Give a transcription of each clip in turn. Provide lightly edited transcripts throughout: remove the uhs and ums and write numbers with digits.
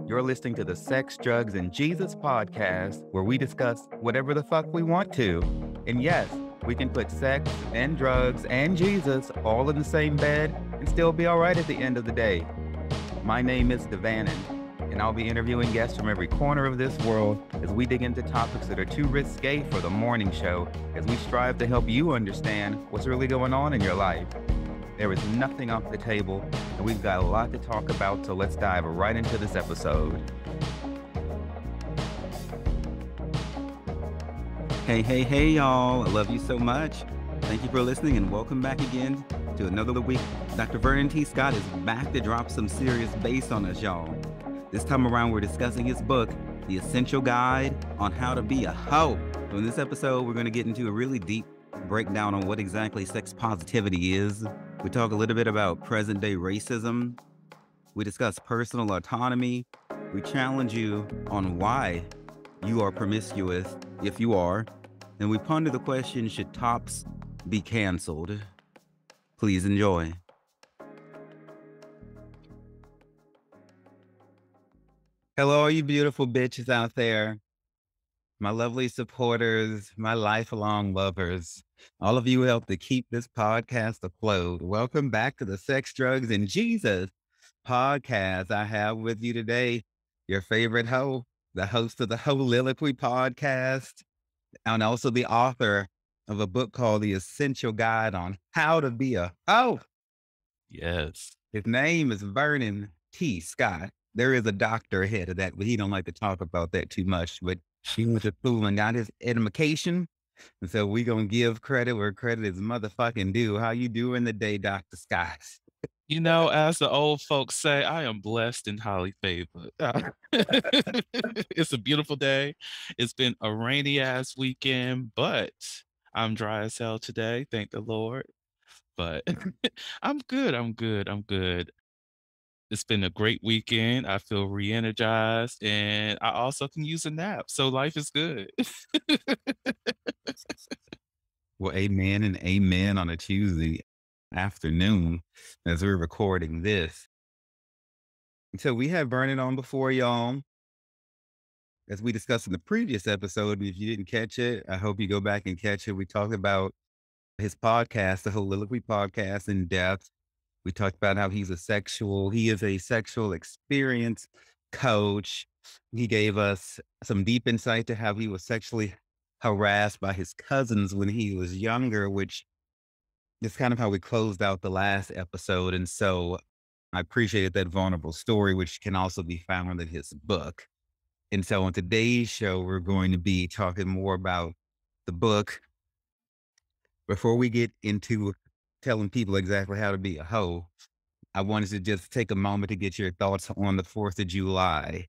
You're listening to the Sex, Drugs, and Jesus podcast, where we discuss whatever the fuck we want to. And yes, we can put sex and drugs and Jesus all in the same bed and still be all right at the end of the day. My name is Vernon, and I'll be interviewing guests from every corner of this world as we dig into topics that are too risque for the morning show, as we strive to help you understand what's really going on in your life. There is nothing off the table, and we've got a lot to talk about, so let's dive right into this episode. Hey, y'all. I love you so much. Thank you for listening, and welcome back again to another week. Dr. Vernon T. Scott is back to drop some serious bass on us, y'all. This time around, we're discussing his book, The Essential Guide on How to Be a Hoe. So in this episode, we're going to get into a really deep breakdown on what exactly sex positivity is. We talk a little bit about present-day racism. We discuss personal autonomy. We challenge you on why you are promiscuous, if you are. And we ponder the question, should tops be canceled? Please enjoy. Hello, all you beautiful bitches out there. My lovely supporters, my lifelong lovers, all of you who help to keep this podcast afloat. Welcome back to the Sex, Drugs, and Jesus podcast. I have with you today your favorite hoe, the host of the Heauliloquy Podcast, and also the author of a book called The Essential Guide on How to Be a Hoe. Yes. His name is Vernon T. Scott. There is a doctor ahead of that, but he don't like to talk about that too much. But he went to school and got his education. And so we going to give credit where credit is motherfucking due. How you doing today, Dr. Scott? You know, as the old folks say, I am blessed and highly favored. It's a beautiful day. It's been a rainy ass weekend, but I'm dry as hell today. Thank the Lord. But I'm good. It's been a great weekend. I feel re-energized, and I also can use a nap. So life is good. Well, amen and amen on a Tuesday afternoon as we're recording this. So we have Vernon on before, y'all. As we discussed in the previous episode, if you didn't catch it, I hope you go back and catch it. We talked about his podcast, the Heauliloquy Podcast, in depth. We talked about how he is a sexual experience coach. He gave us some deep insight to how he was sexually harassed by his cousins when he was younger, which is kind of how we closed out the last episode. And so I appreciated that vulnerable story, which can also be found in his book. And so on today's show, we're going to be talking more about the book. Before we get into telling people exactly how to be a hoe, I wanted to just take a moment to get your thoughts on the 4th of July.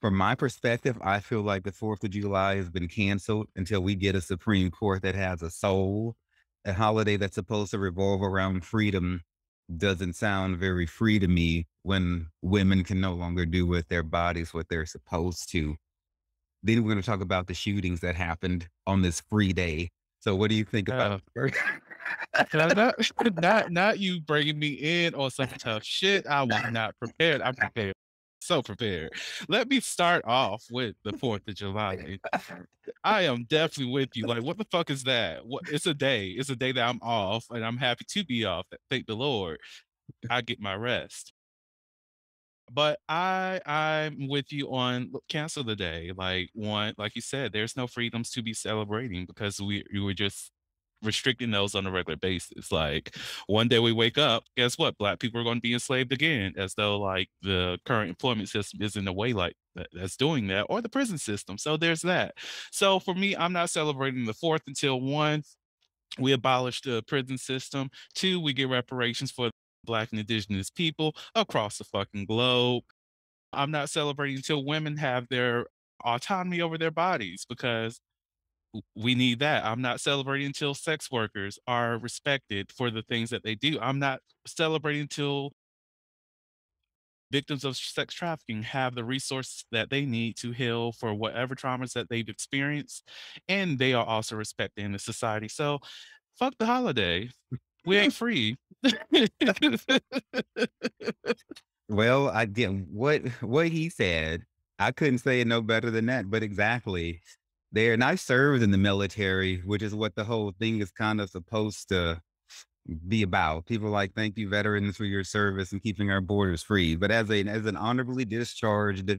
From my perspective, I feel like the 4th of July has been canceled until we get a Supreme Court that has a soul. A holiday that's supposed to revolve around freedom doesn't sound very free to me when women can no longer do with their bodies what they're supposed to. Then we're going to talk about the shootings that happened on this free day. So what do you think about not you bringing me in on some tough shit. I was not prepared. I'm prepared. So prepared. Let me start off with the 4th of July. I am definitely with you. Like, what the fuck is that? It's a day. It's a day that I'm off, and I'm happy to be off. Thank the Lord. I get my rest. But I'm with you on cancel the day. Like you said, there's no freedoms to be celebrating because we were just restricting those on a regular basis. Like one day we wake up, guess what? Black people are going to be enslaved again, as though like the current employment system is in a way like that's doing that, or the prison system. So there's that. So for me, I'm not celebrating the 4th until 1, we abolish the prison system. 2, we get reparations for Black and Indigenous people across the fucking globe. I'm not celebrating until women have their autonomy over their bodies because we need that. I'm not celebrating until sex workers are respected for the things that they do. I'm not celebrating until victims of sex trafficking have the resources that they need to heal for whatever traumas that they've experienced, and they are also respected in the society. So fuck the holiday. We ain't free. Well, I did what he said. I couldn't say it no better than that, but exactly. There, and I served in the military, which is what the whole thing is kind of supposed to be about. People are like, thank you, veterans, for your service and keeping our borders free. But as an honorably discharged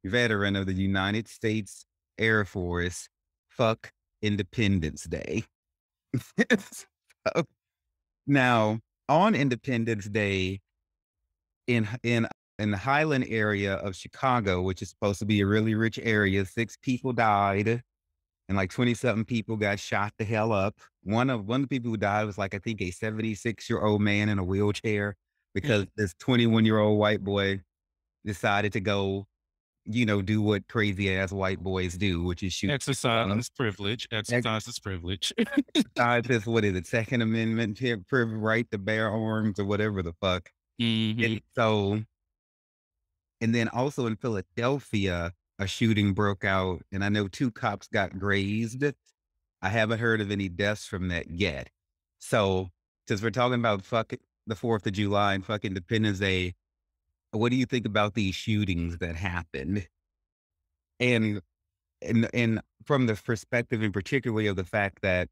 veteran of the United States Air Force, fuck Independence Day. So, now, on Independence Day, in in in the Highland area of Chicago, which is supposed to be a really rich area, 6 people died and like 20-something people got shot the hell up. One of the people who died was like, I think, a 76-year-old man in a wheelchair because this 21-year-old white boy decided to go, do what crazy ass white boys do, which is shoot. Exercise privilege. Exercise is privilege. This, what is it, Second Amendment right to bear arms or whatever the fuck. Mhm. And so, and then also in Philadelphia, a shooting broke out, and I know 2 cops got grazed. I haven't heard of any deaths from that yet. So, since we're talking about fuck the 4th of July and fuck Independence Day, what do you think about these shootings that happened? And and from the perspective in particularly of the fact that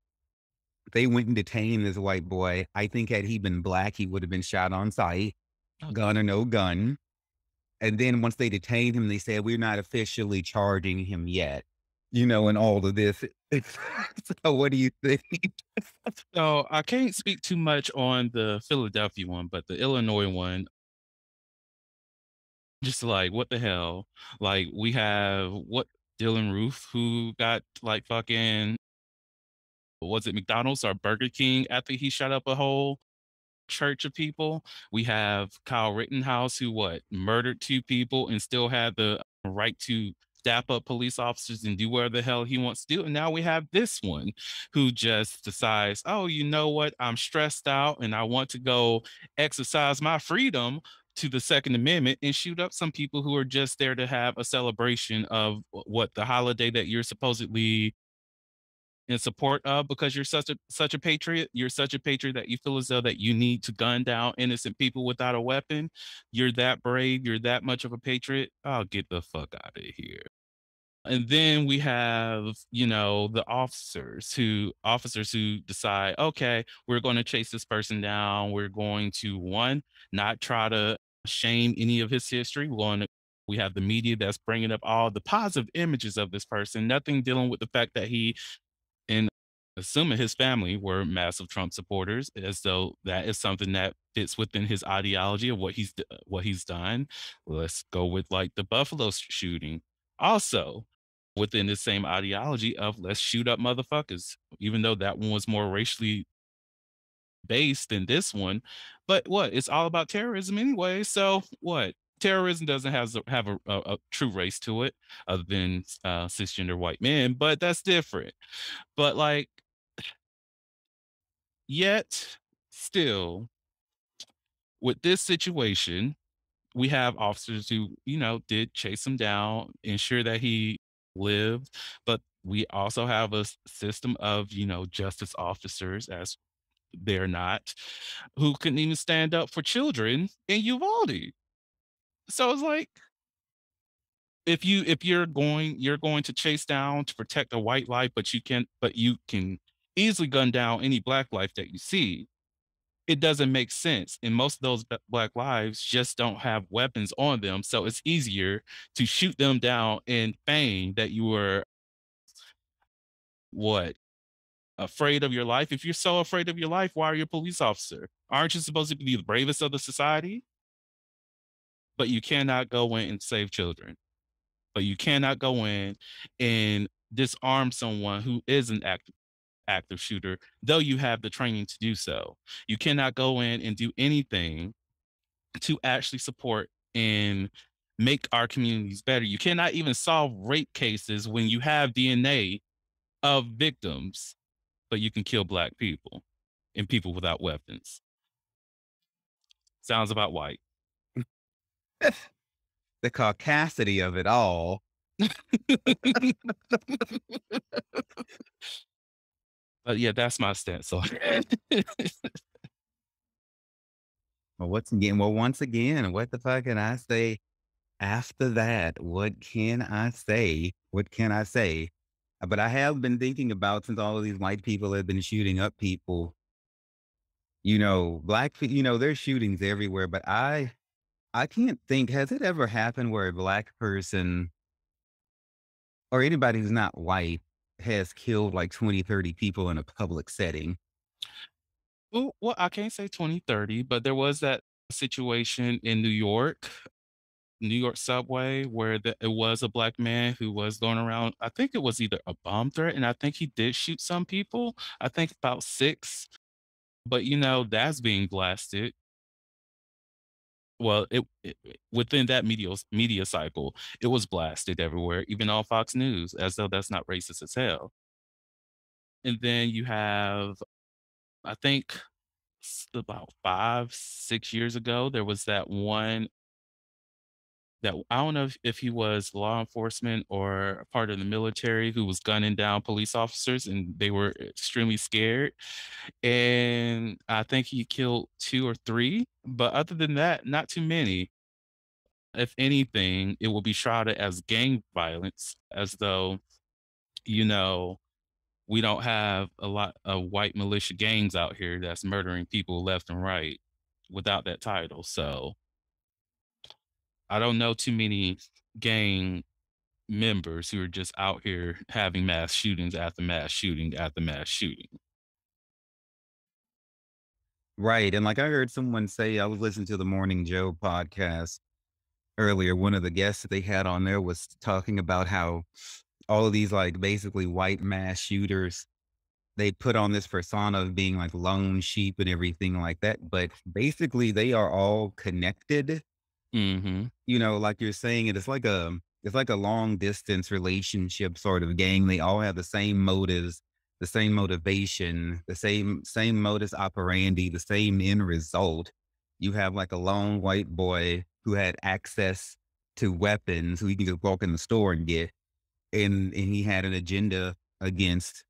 they went and detained this white boy. I think had he been black, he would have been shot on sight, gun or no gun. And then once they detained him, they said, we're not officially charging him yet, and all of this. So what do you think? So I can't speak too much on the Philadelphia one, but the Illinois one, just like what the hell? Like we have what Dylan Roof who got like fucking was it McDonald's or Burger King after he shot up a whole church of people. We have Kyle Rittenhouse who murdered 2 people and still had the right to dap up police officers and do whatever the hell he wants to do. And now we have this one who just decides, oh, you know what? I'm stressed out and I want to go exercise my freedom to the Second Amendment and shoot up some people who are just there to have a celebration of what the holiday that you're supposedly in support of because you're such a patriot. You're such a patriot that you feel as though that you need to gun down innocent people without a weapon. You're that brave. You're that much of a patriot. I'll get the fuck out of here. And then we have, the officers who decide, okay, we're going to chase this person down. We're going to not try to shame any of his history. We have the media that's bringing up all the positive images of this person, nothing dealing with the fact that he and assuming his family were massive Trump supporters, as though that is something that fits within his ideology of what he's done. Let's go with like the Buffalo shooting, also within the same ideology of let's shoot up motherfuckers, even though that one was more racially based than this one. But it's all about terrorism anyway. So what? Terrorism doesn't have a true race to it, other than cisgender white men, but that's different. But like, yet still, with this situation, we have officers who, did chase him down, ensure that he lived. But we also have a system of, justice officers, as they're not, who couldn't even stand up for children in Uvalde. So it's like, if you're going to chase down to protect a white life, but you can easily gun down any black life that you see. It doesn't make sense. And most of those black lives just don't have weapons on them. So it's easier to shoot them down and feign that you were what? Afraid of your life. If you're so afraid of your life, why are you a police officer? Aren't you supposed to be the bravest of the society? But you cannot go in and save children. But you cannot go in and disarm someone who is an active shooter, though you have the training to do so. You cannot go in and do anything to actually support and make our communities better. You cannot even solve rape cases when you have DNA of victims, but you can kill black people and people without weapons. Sounds about white. The caucasity of it all. But yeah, that's my stance on it. once again, what the fuck can I say after that? What can I say? What can I say? But I have been thinking about, since all of these white people have been shooting up people, there's shootings everywhere, but I can't think, has it ever happened where a black person or anybody who's not white has killed like 20, 30 people in a public setting? Well, I can't say 2030, but there was that situation in New York subway, where it was a black man who was going around. I think it was either a bomb threat, and I think he did shoot some people. I think about 6, but that's being blasted. Well, within that media cycle, it was blasted everywhere, even on Fox News, as though that's not racist as hell. And then you have, I think, about 5, 6 years ago, there was that one that I don't know if he was law enforcement or part of the military, who was gunning down police officers, and they were extremely scared. And I think he killed 2 or 3, but other than that, not too many. If anything, it will be shrouded as gang violence, as though, you know, we don't have a lot of white militia gangs out here that's murdering people left and right without that title. So I don't know too many gang members who are just out here having mass shootings after mass shooting after mass shooting. Right. And like I heard someone say, I was listening to the Morning Joe podcast earlier. One of the guests that they had on there was talking about how all of these, like, basically white mass shooters, they put on this persona of being like lone sheep and everything like that. But basically, they are all connected. Mm-hmm. Like you're saying, it's like a long distance relationship sort of gang. They all have the same motives, the same motivation, the same modus operandi, the same end result. You have like a lone white boy who had access to weapons, who he can just walk in the store and get, and he had an agenda against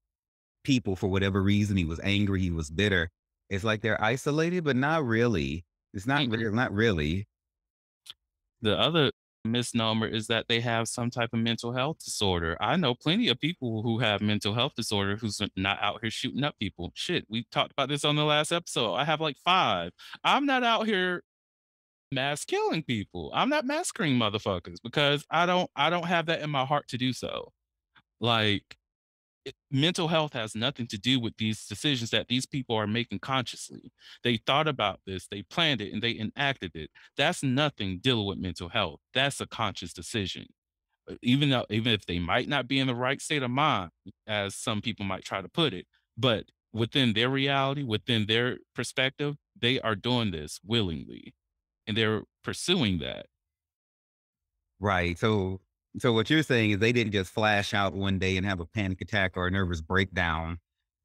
people for whatever reason. He was angry, he was bitter. It's like they're isolated, but not really. It's not. Mm-hmm. Not really. The other misnomer is that they have some type of mental health disorder. I know plenty of people who have mental health disorder who's not out here shooting up people. Shit, we talked about this on the last episode. I have like 5. I'm not out here mass killing people. I'm not massacring motherfuckers because I don't have that in my heart to do so. Like, mental health has nothing to do with these decisions that these people are making consciously. They thought about this, they planned it, and they enacted it. That's nothing dealing with mental health. That's a conscious decision. Even if they might not be in the right state of mind, as some people might try to put it, but within their reality, within their perspective, they are doing this willingly, and they're pursuing that. Right. So what you're saying is they didn't just flash out one day and have a panic attack or a nervous breakdown.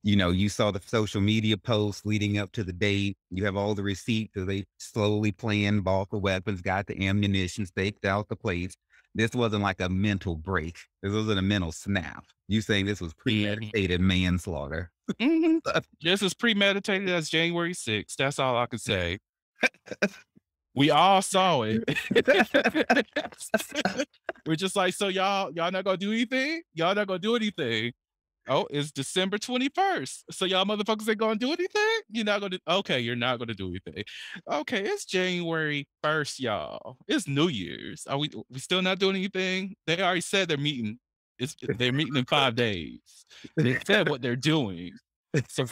You saw the social media posts leading up to the date. You have all the receipts. So they slowly planned, bought the weapons, got the ammunition, staked out the place. This wasn't like a mental break. This wasn't a mental snap. You saying this was premeditated manslaughter. Mm-hmm. Just as premeditated as January 6th. That's all I can say. We all saw it. We're just like, so y'all not gonna do anything? Y'all not gonna do anything? Oh, it's December 21st. So y'all motherfuckers ain't gonna do anything? You're not gonna, okay, you're not gonna do anything. Okay, it's January 1st, y'all. It's New Year's. Are we still not doing anything? They already said they're meeting. They're meeting in 5 days. They said what they're doing. So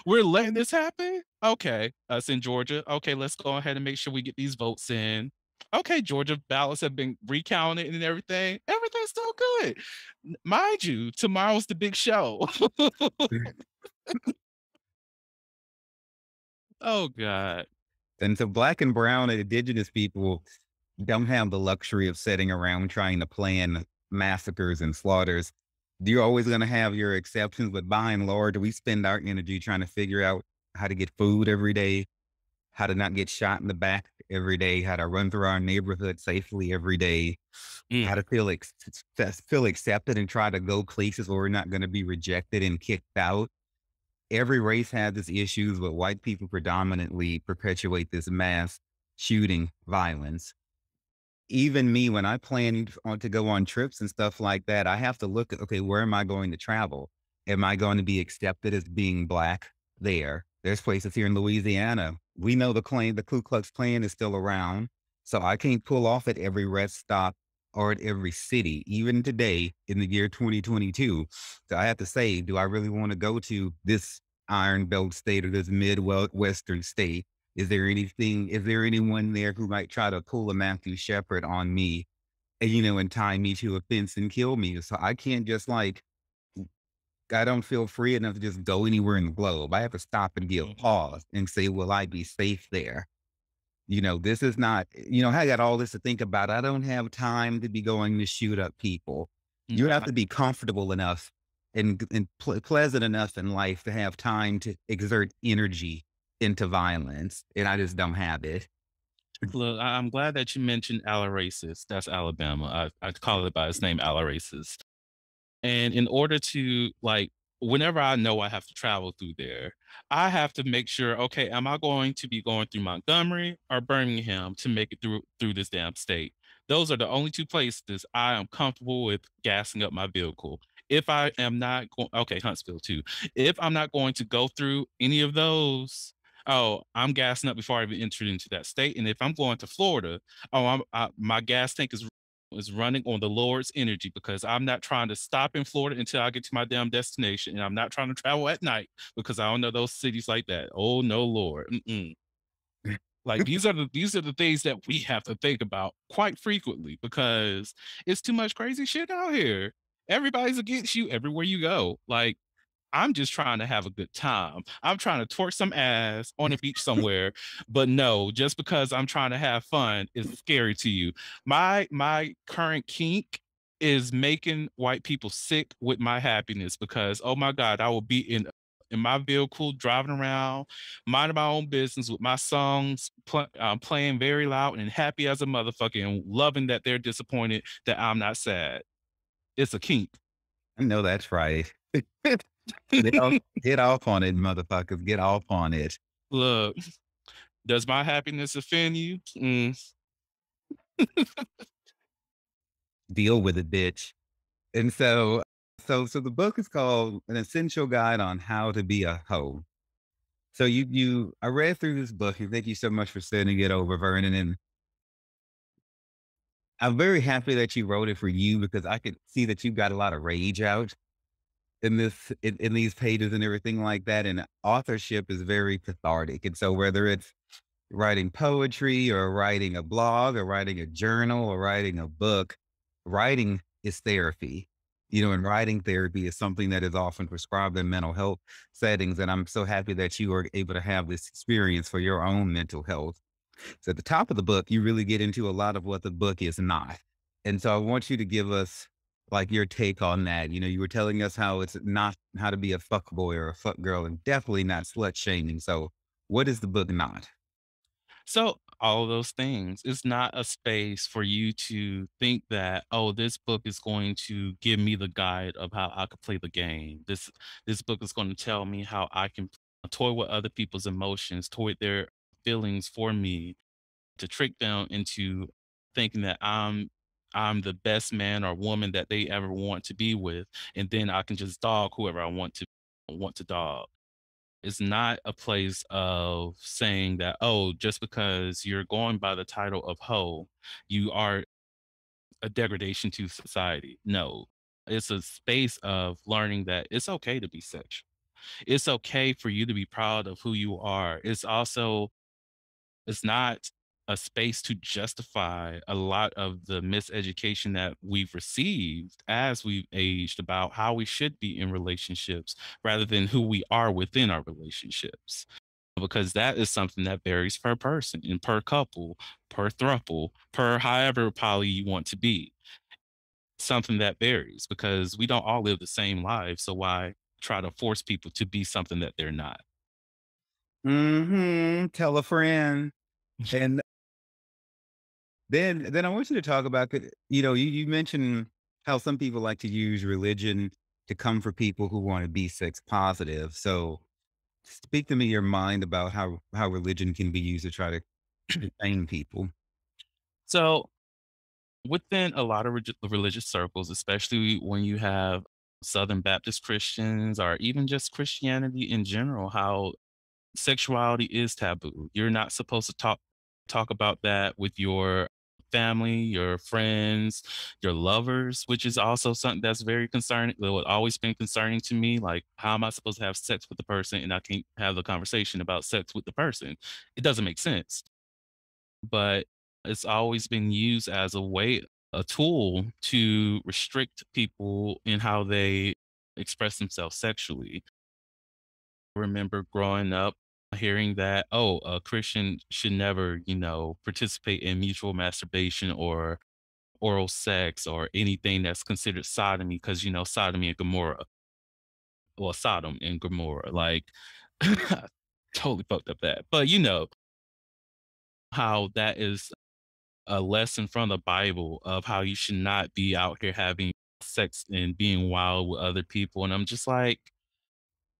we're letting this happen? Okay, us in Georgia. Okay, let's go ahead and make sure we get these votes in. Okay, Georgia ballots have been recounted and everything. Everything's still good. Mind you, tomorrow's the big show. Oh, God. And so black and brown and indigenous people don't have the luxury of sitting around trying to plan massacres and slaughters. You're always going to have your exceptions, but by and large, we spend our energy trying to figure out how to get food every day, how to not get shot in the back every day, how to run through our neighborhood safely every day, how to feel accepted and try to go places where we're not going to be rejected and kicked out. every race has its issues, but white people predominantly perpetuate this mass shooting violence. Even me, when I plan to go on trips and stuff like that, I have to look at, okay, where am I going to travel? Am I going to be accepted as being black there? There's places here in Louisiana. We know the Ku Klux Klan is still around. So I can't pull off at every rest stop or at every city, even today in the year 2022. So I have to say, do I really want to go to this Iron Belt state or this Midwestern state? Is there anyone there who might try to pull a Matthew Shepard on me, and, and tie me to a fence and kill me? So I can't just I don't feel free enough to just go anywhere in the globe. I have to stop and give pause and say, will I be safe there? This is not, I got all this to think about. I don't have time to be going to shoot up people. You have to be comfortable enough and pleasant enough in life to have time to exert energy into violence. And I just don't have it. Look, I'm glad that you mentioned Alaraces. That's Alabama. I call it by its name, Alaraces. And in order to whenever I know I have to travel through there, I have to make sure, okay, am I going to be going through Montgomery or Birmingham to make it through this damn state? Those are the only two places I am comfortable with gassing up my vehicle. If I am not going, okay, Huntsville too. If I'm not going to go through any of those, oh, I'm gassing up before I even entered into that state. And if I'm going to Florida, my gas tank is running on the Lord's energy, because I'm not trying to stop in Florida until I get to my damn destination. And I'm not trying to travel at night because I don't know those cities like that. Oh no, Lord. These are the things that we have to think about quite frequently, because it's too much crazy shit out here. Everybody's against you everywhere you go. I'm just trying to have a good time. I'm trying to torch some ass on a beach somewhere. But no, just because I'm trying to have fun is scary to you. My current kink is making white people sick with my happiness, because oh my God, I will be in my vehicle driving around, minding my own business with my songs playing very loud and happy as a motherfucker, and loving that they're disappointed that I'm not sad. It's a kink. I know that's right. Get off on it, motherfuckers. Get off on it. Look, does my happiness offend you? Deal with it, bitch. And so the book is called An Essential Guide on How to Be a Hoe. So I read through this book, and thank you so much for sending it over, Vernon. And I'm very happy that you wrote it for you, because I could see that you've got a lot of rage out in these pages and everything like that. And authorship is very cathartic. And so whether it's writing poetry or writing a blog or writing a journal or writing a book, writing is therapy. And writing therapy is something that is often prescribed in mental health settings. And I'm so happy that you are able to have this experience for your own mental health. So at the top of the book, you really get into a lot of what the book is not. And so I want you to give us your take on that. You were telling us how it's not how to be a fuck boy or a fuck girl, and definitely not slut shaming. So what is the book not? So all of those things. It's not a space for you to think that, oh, this book is going to give me the guide of how I could play the game. This book is going to tell me how I can toy with other people's emotions, toy with their feelings for me, to trick them into thinking that I'm the best man or woman that they ever want to be with, and then I can just dog whoever I want to dog. It's not a place of saying that, oh, just because you're going by the title of hoe, you are a degradation to society. No, it's a space of learning that it's okay to be sexual. It's okay for you to be proud of who you are. It's not a space to justify a lot of the miseducation that we've received as we've aged about how we should be in relationships, rather than who we are within our relationships. Because that is something that varies per person and per couple, per throuple, per however poly you want to be. Something that varies, because we don't all live the same lives. So why try to force people to be something that they're not? Tell a friend. And then I want you to talk about you mentioned how some people like to use religion to come for people who want to be sex positive. So speak to me your mind about how religion can be used to try to defame people. So within a lot of religious circles, especially when you have Southern Baptist Christians or even just Christianity in general, how sexuality is taboo. You're not supposed to talk about that with your family, your friends, your lovers, which is also something that's very concerning. Well, it's always been concerning to me. Like, how am I supposed to have sex with the person and I can't have the conversation about sex with the person? It doesn't make sense. But it's always been used as a way, a tool to restrict people in how they express themselves sexually. Remember growing up hearing that, oh, a Christian should never, participate in mutual masturbation or oral sex or anything that's considered sodomy because, sodomy and Gomorrah, or Sodom and Gomorrah. Like, totally fucked up that. But how that is a lesson from the Bible of how you should not be out here having sex and being wild with other people. And I'm just like,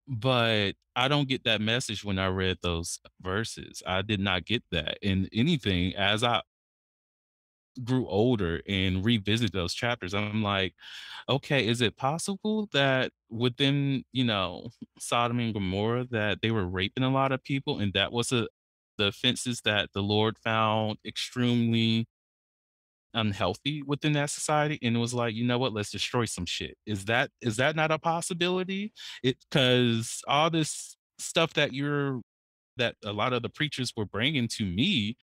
but I don't get that message when I read those verses. I did not get that. And anything as I grew older and revisit those chapters, I'm like, okay, is it possible that within, Sodom and Gomorrah that they were raping a lot of people and that was the offenses that the Lord found extremely unhealthy within that society and it was like, you know what, let's destroy some shit. Is that not a possibility? It because all this stuff that a lot of the preachers were bringing to me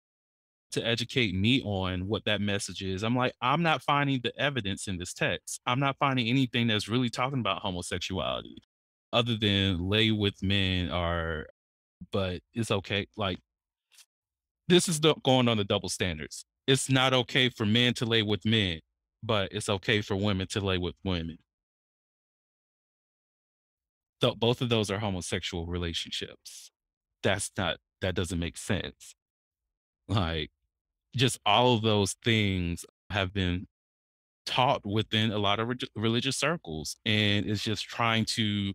to educate me on what that message is. I'm like, I'm not finding the evidence in this text. I'm not finding anything that's really talking about homosexuality other than lay with men or but it's okay. Like this is going on the double standards. It's not okay for men to lay with men, but it's okay for women to lay with women. So both of those are homosexual relationships. That doesn't make sense. Like just all of those things have been taught within a lot of religious circles. And it's just trying to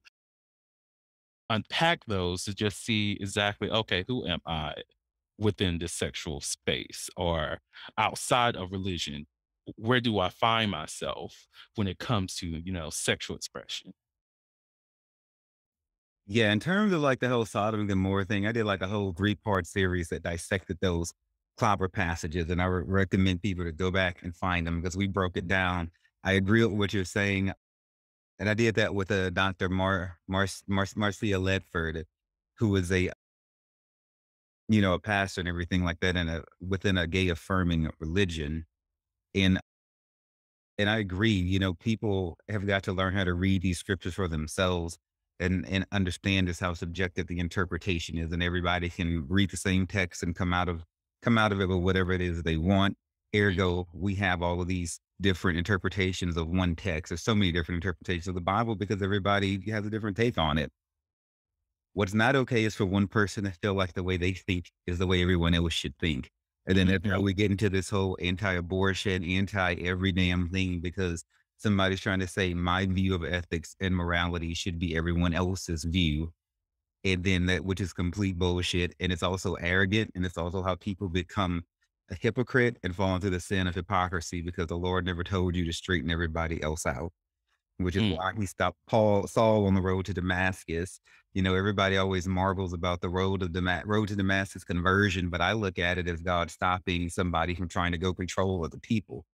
unpack those to just see exactly, okay, who am I within this sexual space or outside of religion? Where do I find myself when it comes to, sexual expression? Yeah, in terms of like the whole Sodom and Gomorrah thing, I did like a whole 3-part series that dissected those clobber passages, and I would recommend people to go back and find them because we broke it down. I agree with what you're saying, and I did that with Dr. Marcia Ledford, who was a pastor and everything like that, and within a gay affirming religion. And and I agree, people have got to learn how to read these scriptures for themselves and understand just how subjective the interpretation is. And everybody can read the same text and come out of it with whatever it is they want. Ergo, we have all of these different interpretations of one text. There's so many different interpretations of the Bible because everybody has a different take on it. What's not okay is for one person to feel like the way they think is the way everyone else should think. And then that's how we get into this whole anti-abortion, anti-every damn thing because somebody's trying to say my view of ethics and morality should be everyone else's view. And then that, which is complete bullshit. And it's also arrogant. And it's also how people become a hypocrite and fall into the sin of hypocrisy because the Lord never told you to straighten everybody else out, which is Mm. why he stopped Saul on the road to Damascus. Everybody always marvels about the road to Damascus conversion, but I look at it as God stopping somebody from trying to go control other people,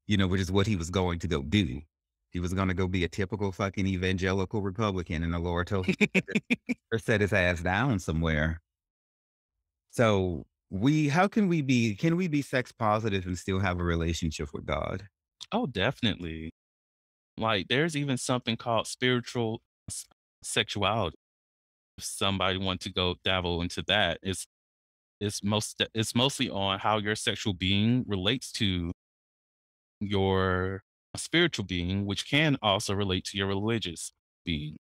which is what he was going to go do. He was going to go be a typical fucking evangelical Republican, and the Lord told him or set his ass down somewhere. So can we be sex positive and still have a relationship with God? Oh, definitely. Like there's even something called spiritual sexuality. If somebody want to go dabble into that, it's mostly on how your sexual being relates to your spiritual being, which can also relate to your religious being.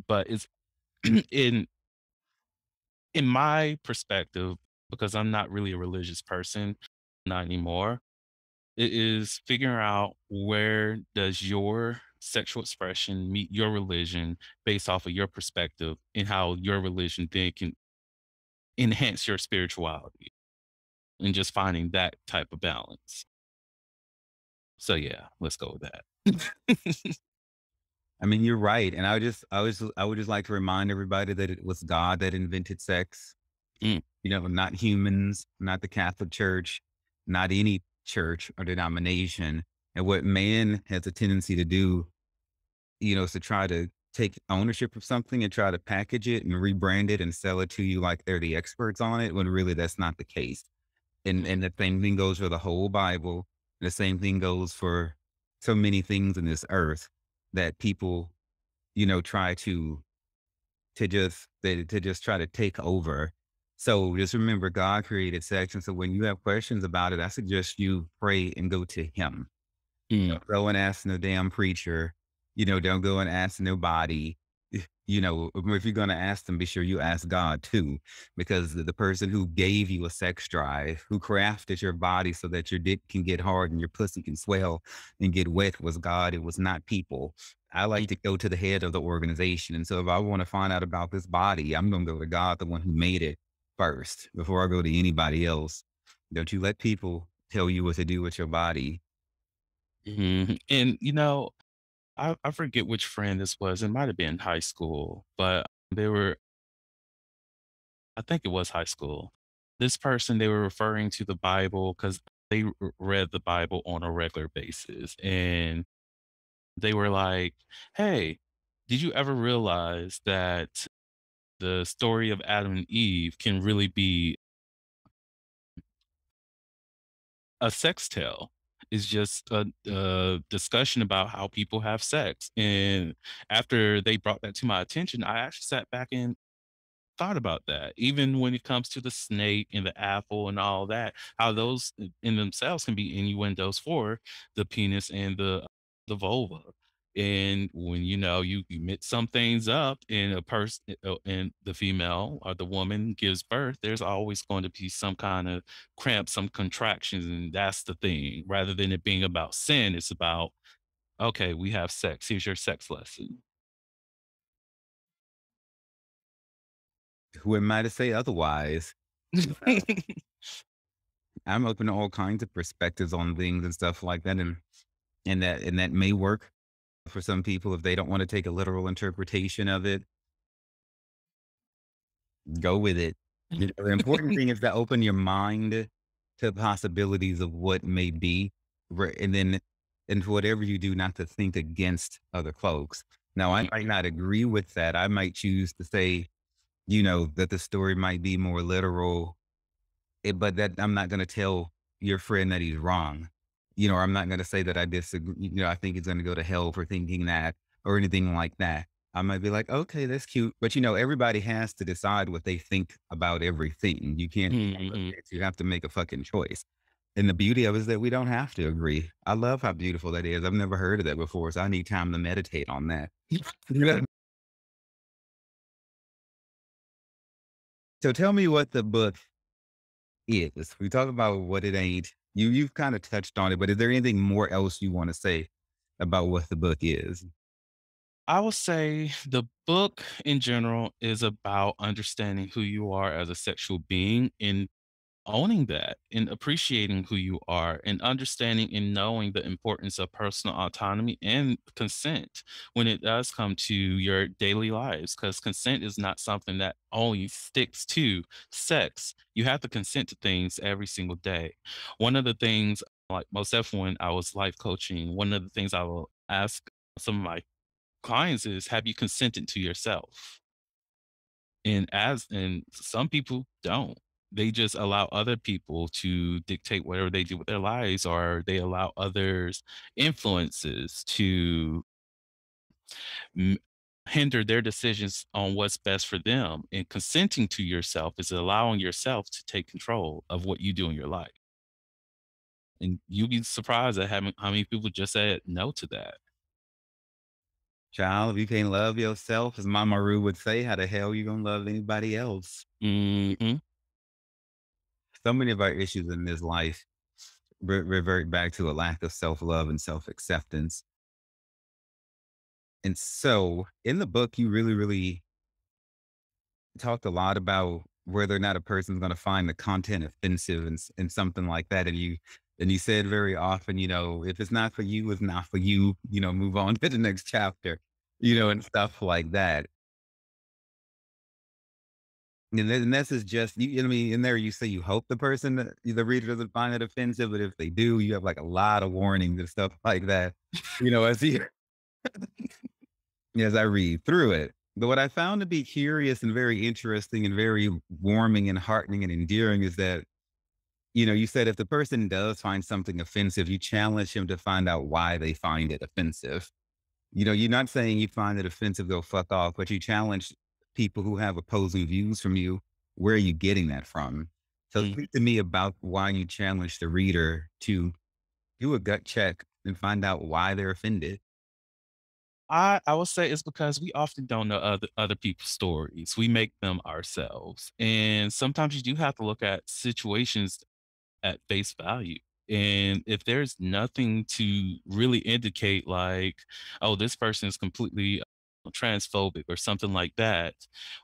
But it's in in my perspective, because I'm not really a religious person, not anymore. It is figuring out where does your sexual expression, meet your religion based off of your perspective and how your religion then can enhance your spirituality and just finding that type of balance. So yeah, let's go with that. I mean, you're right. And I would just like to remind everybody that it was God that invented sex. Mm, You know, not humans, not the Catholic Church, not any church or denomination. And what man has a tendency to do, you know, is to try to take ownership of something and try to package it and rebrand it and sell it to you like they're the experts on it, when really that's not the case. mm, And the same thing goes for the whole Bible. The same thing goes for so many things in this earth that people, you know, try to just try to take over. So just remember, God created sex, and so when you have questions about it, I suggest you pray and go to Him. mm, Don't go and ask no damn preacher. You know, don't go and ask nobody. You know, if you're going to ask them, be sure you ask God too, because the person who gave you a sex drive, who crafted your body so that your dick can get hard and your pussy can swell and get wet, was God. It was not people. I like mm. to go to the head of the organization. And so if I want to find out about this body, I'm going to go to God, the one who made it first, before I go to anybody else. Don't you let people tell you what to do with your body. Mhm. And I forget which friend this was. It might have been high school, but they were I think it was high school. This person, they were referring to the Bible because they read the Bible on a regular basis. And they were like, hey, did you ever realize that the story of Adam and Eve can really be a sex tale? It's just a discussion about how people have sex. And after they brought that to my attention, I actually sat back and thought about that. Even when it comes to the snake and the apple and all that, how those in themselves can be innuendos for the penis and the vulva. And when you mix some things up and a person and the female or the woman gives birth, there's always going to be some kind of cramp, some contractions, and that's the thing. Rather than it being about sin, it's about, okay, we have sex. Here's your sex lesson. Who am I to say otherwise? I'm open to all kinds of perspectives on things and stuff like that. And that may work for some people if they don't want to take a literal interpretation of it. Go with it. You know, the important thing is to open your mind to possibilities of what may be, and then, and for whatever you do, not to think against other folks. Now, I might not agree with that. I might choose to say, you know, that the story might be more literal, but that I'm not going to tell your friend that he's wrong. You know, or I'm not going to say that I disagree. You know, I think he's going to go to hell for thinking that or anything like that. I might be like, okay, that's cute. But, you know, everybody has to decide what they think about everything. You can't, Mhm. you have to make a fucking choice. And the beauty of it is that we don't have to agree. I love how beautiful that is. I've never heard of that before. So I need time to meditate on that. So tell me what the book is. We talk about what it ain't. You've kind of touched on it, but is there anything more else you want to say about what the book is? I would say the book in general is about understanding who you are as a sexual being and owning that and appreciating who you are and understanding and knowing the importance of personal autonomy and consent when it does come to your daily lives. Because consent is not something that only sticks to sex. You have to consent to things every single day. One of the things, like most definitely when I was life coaching, one of the things I will ask some of my clients is, have you consented to yourself? And some people don't. They just allow other people to dictate whatever they do with their lives, or they allow others influences to m- hinder their decisions on what's best for them. And consenting to yourself is allowing yourself to take control of what you do in your life. And you'll be surprised at how many people just said no to that. Child, if you can't love yourself, as Mama Ru would say, how the hell you gonna love anybody else? Hmm. So many of our issues in this life revert back to a lack of self love and self acceptance. And so in the book, you really, really talked a lot about whether or not a person's going to find the content offensive and something like that. And you said very often, if it's not for you, it's not for you, move on to the next chapter, and stuff like that. And this is just, I mean, in there you say you hope the reader doesn't find it offensive, but if they do, you have like a lot of warnings and stuff like that, as I read through it. But what I found to be curious and very interesting and very warming and heartening and endearing is that, you said if the person does find something offensive, you challenge him to find out why they find it offensive. You're not saying you find it offensive, go fuck off, but you challenge people who have opposing views from you. Where are you getting that from? So Mm. speak to me about why you challenge the reader to do a gut check and find out why they're offended. I will say it's because we often don't know other people's stories. We make them ourselves, and sometimes you do have to look at situations at face value. And if there's nothing to really indicate, like, oh, this person is completely transphobic or something like that,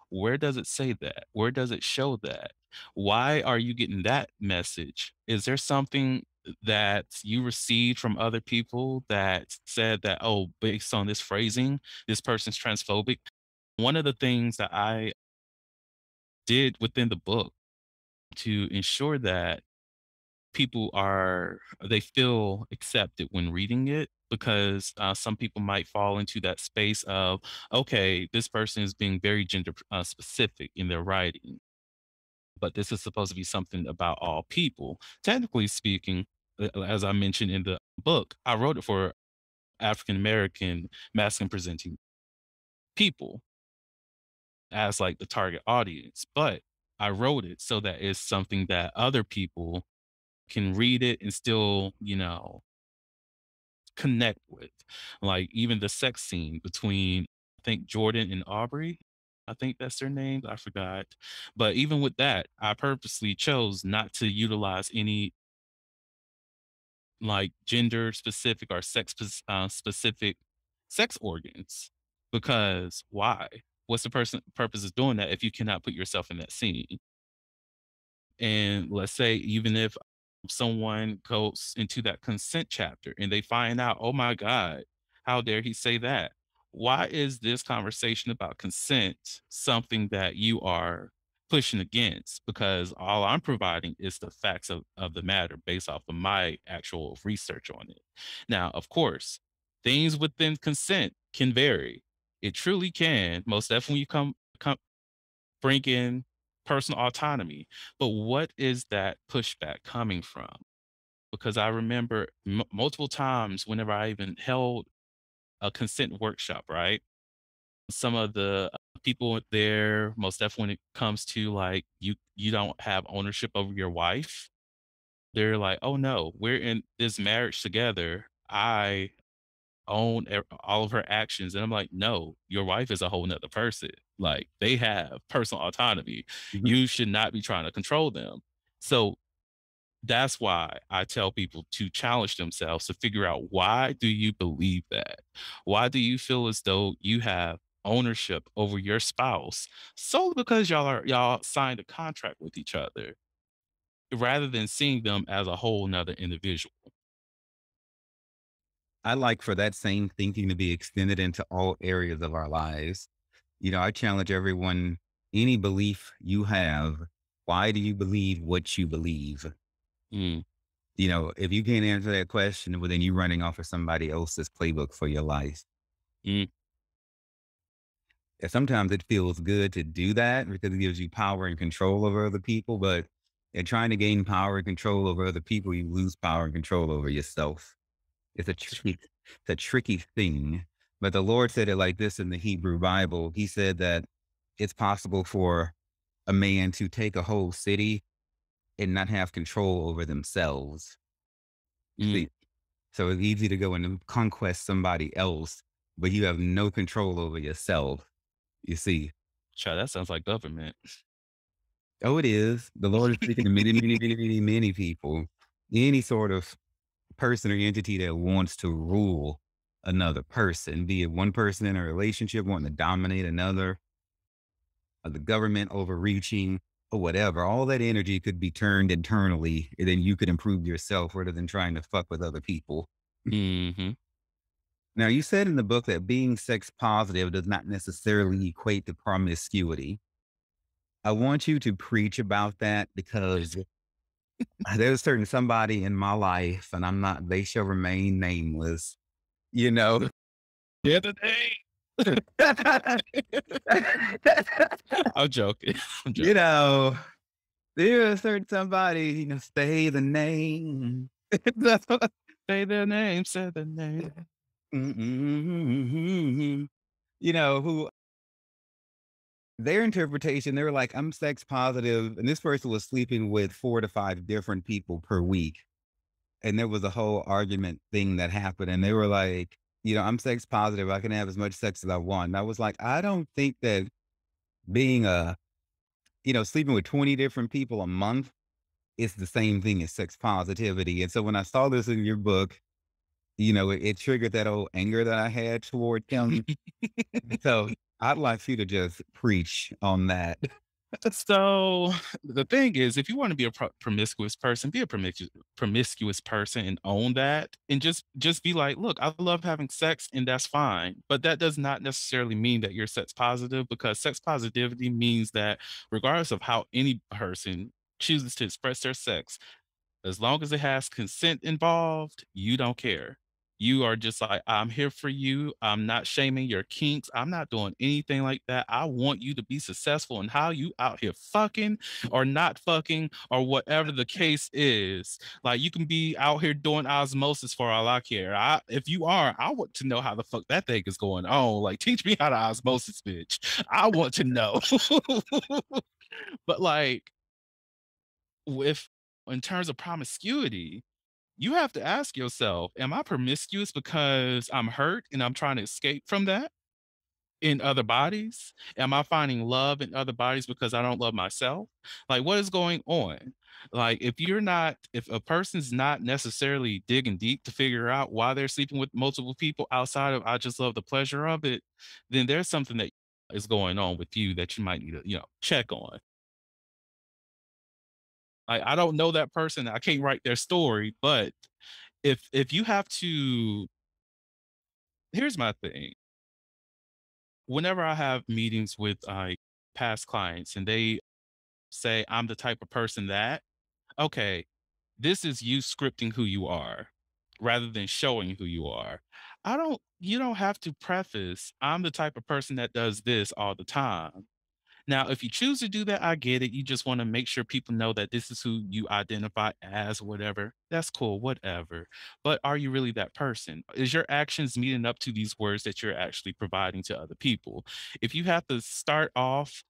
where does it say that? Where does it show that? Why are you getting that message? Is there something that you received from other people that said that, oh, based on this phrasing, this person's transphobic? One of the things that I did within the book to ensure that they feel accepted when reading it, because some people might fall into that space of, okay, this person is being very gender specific in their writing, but this is supposed to be something about all people. Technically speaking, as I mentioned in the book, I wrote it for African American masculine presenting people as like the target audience, but I wrote it so that it's something that other people can read it and still, connect with. Like even the sex scene between, I think, Jordan and Aubrey. I think that's their names. I forgot. But even with that, I purposely chose not to utilize any like gender specific or specific sex organs, because why? What's the purpose of doing that if you cannot put yourself in that scene? And let's say even if someone goes into that consent chapter and they find out, oh my God, how dare he say that? Why is this conversation about consent something that you are pushing against? Because all I'm providing is the facts of the matter based off of my actual research on it. Now, of course, things within consent can vary. It truly can. Most definitely come bring in personal autonomy. But what is that pushback coming from? Because I remember multiple times whenever I even held a consent workshop, right? Some of the people there, most definitely when it comes to like you don't have ownership over your wife, they're like, oh no, we're in this marriage together. I own all of her actions. And I'm like, no, your wife is a whole nother person. Like they have personal autonomy. Mhm. You should not be trying to control them. So that's why I tell people to challenge themselves to figure out, why do you believe that? Why do you feel as though you have ownership over your spouse solely because y'all signed a contract with each other, rather than seeing them as a whole nother individual? I like for that same thinking to be extended into all areas of our lives. I challenge everyone, any belief you have, why do you believe what you believe? Mm, If you can't answer that question, well, then you're running off of somebody else's playbook for your life. mm, And sometimes it feels good to do that because it gives you power and control over other people. But in trying to gain power and control over other people, you lose power and control over yourself. It's a tricky thing. But the Lord said it like this in the Hebrew Bible. He said that it's possible for a man to take a whole city and not have control over themselves. You mm. see, so it's easy to go and conquest somebody else, but you have no control over yourself. You see. Child, that sounds like government. Oh, it is. The Lord is speaking to many, many, many, many, many people. Any sort of person or entity that wants to rule. another person, be it one person in a relationship wanting to dominate another, or the government overreaching, or whatever. All that energy could be turned internally, and then you could improve yourself rather than trying to fuck with other people. Mm-hmm. Now, you said in the book that being sex positive does not necessarily equate to promiscuity. I want you to preach about that because there's certain somebody in my life, and they shall remain nameless, you know. Yeah, the name. I'm joking. I'm joking. You know, there's certain somebody, say the name. Say their name, say the name. Who their interpretation, they were like, I'm sex positive, and this person was sleeping with 4 to 5 different people per week. And there was a whole argument thing that happened, and they were like, I'm sex positive. I can have as much sex as I want. And I was like, I don't think that being sleeping with 20 different people a month is the same thing as sex positivity. And so when I saw this in your book, it triggered that old anger that I had toward him. So I'd like you to just preach on that. So the thing is, if you want to be a promiscuous person, be a promiscuous person and own that, and just be like, look, I love having sex, and that's fine. But that does not necessarily mean that you're sex positive, because sex positivity means that regardless of how any person chooses to express their sex, as long as it has consent involved, you don't care. You are just like, I'm here for you. I'm not shaming your kinks. I'm not doing anything like that. I want you to be successful in how you out here fucking or not fucking or whatever the case is. Like, you can be out here doing osmosis for all I care. If you are, I want to know how the fuck that thing is going on. Like, teach me how to osmosis, bitch. I want to know. But like, in terms of promiscuity, you have to ask yourself, am I promiscuous because I'm hurt and I'm trying to escape from that in other bodies? Am I finding love in other bodies because I don't love myself? Like, what is going on? Like, if a person's not necessarily digging deep to figure out why they're sleeping with multiple people outside of I just love the pleasure of it, then there's something that is going on with you that you might need to, check on. I don't know that person. I can't write their story, but if you have to, here's my thing. Whenever I have meetings with past clients and they say I'm the type of person that, okay, this is you scripting who you are rather than showing who you are. You don't have to preface, I'm the type of person that does this all the time. Now, if you choose to do that, I get it. You just want to make sure people know that this is who you identify as, whatever. That's cool, whatever. But are you really that person? Is your actions meeting up to these words that you're actually providing to other people? If you have to start off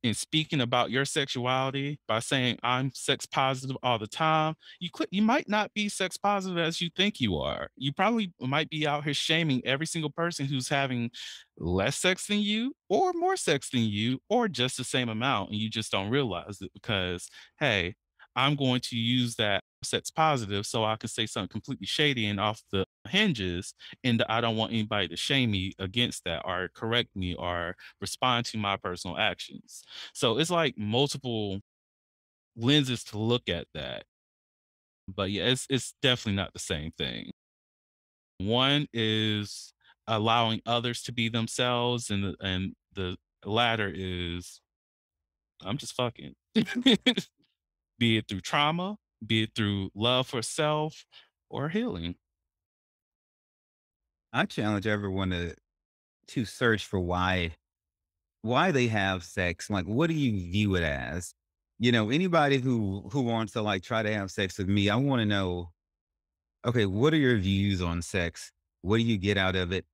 in speaking about your sexuality by saying I'm sex positive all the time, you might not be sex positive as you think you are. You probably might be out here shaming every single person who's having less sex than you or more sex than you or just the same amount, and you just don't realize it because, hey, I'm going to use that sex positive so I can say something completely shady and off the hinges, and I don't want anybody to shame me against that or correct me or respond to my personal actions. So it's like multiple lenses to look at that. But yeah, it's definitely not the same thing. One is allowing others to be themselves, and the latter is I'm just fucking. Be it through trauma, be it through love for self or healing. I challenge everyone to search for why they have sex. Like, what do you view it as? Anybody who wants to like try to have sex with me, I want to know, okay, what are your views on sex? What do you get out of it?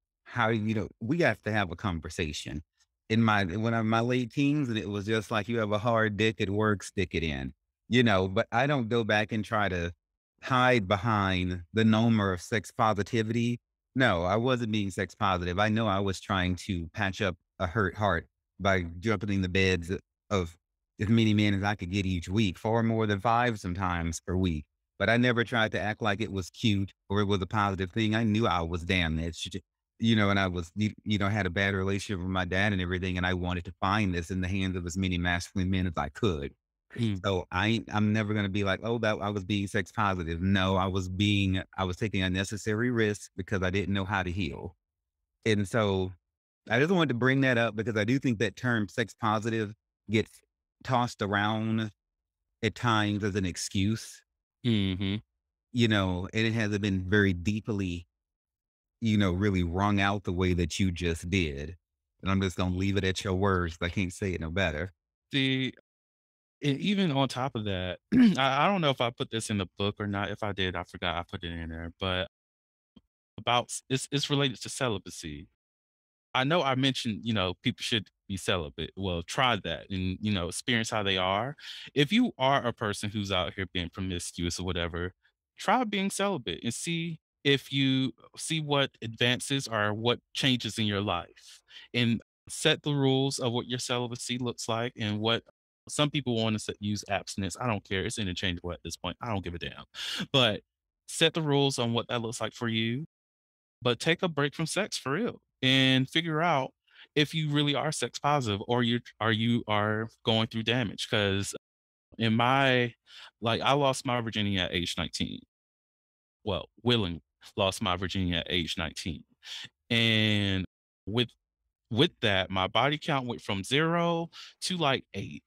We have to have a conversation. When I'm in my late teens, and it was just like, you have a hard dick, it works, stick it in, but I don't go back and try to hide behind the number of sex positivity. No, I wasn't being sex positive. I know I was trying to patch up a hurt heart by jumping in the beds of as many men as I could get each week, far more than 5 sometimes per week. but I never tried to act like it was cute or it was a positive thing. I knew I was damaged, and I was, had a bad relationship with my dad and everything. And I wanted to find this in the hands of as many masculine men as I could. Mm. So I'm never going to be like, oh, that I was being sex positive. No, I was taking unnecessary risks because I didn't know how to heal. And so I just wanted to bring that up because I do think that term sex positive gets tossed around at times as an excuse, Mhm. and it hasn't been very deeply, really wrung out the way that you just did. And I'm just going to leave it at your words. I can't say it no better. See, even on top of that, I don't know if I put this in the book or not. If I did, I forgot I put it in there. But it's related to celibacy. I know I mentioned, people should be celibate. Well, try that and, experience how they are. If you are a person who's out here being promiscuous or whatever, try being celibate and see if you see what advances or what changes in your life and set the rules of what your celibacy looks like and what some people want to use abstinence. I don't care. It's interchangeable at this point. I don't give a damn. But set the rules on what that looks like for you, but take a break from sex for real and figure out if you really are sex positive or you are going through damage. Because in my I lost my virginity at age 19. Well, willing lost my virginity at age 19. And with that, my body count went from 0 to 8.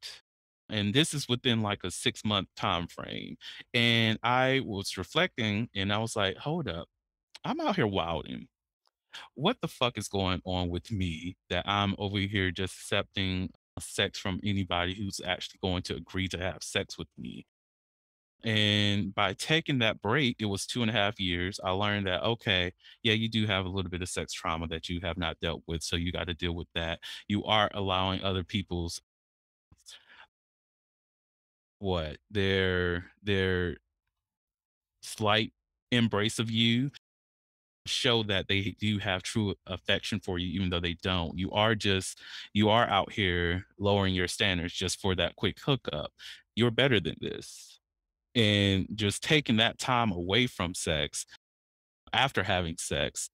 And this is within a 6-month time frame. And I was reflecting and I was like, hold up, I'm out here wilding. What the fuck is going on with me that I'm over here just accepting sex from anybody who's actually going to agree to have sex with me? And by taking that break, it was 2.5 years. I learned that, okay, yeah, you do have a little bit of sex trauma that you have not dealt with. So you got to deal with that. You are allowing other people's their slight embrace of you show that they do have true affection for you, even though they don't. You are out here lowering your standards just for that quick hookup. You're better than this. And just taking that time away from sex after having sex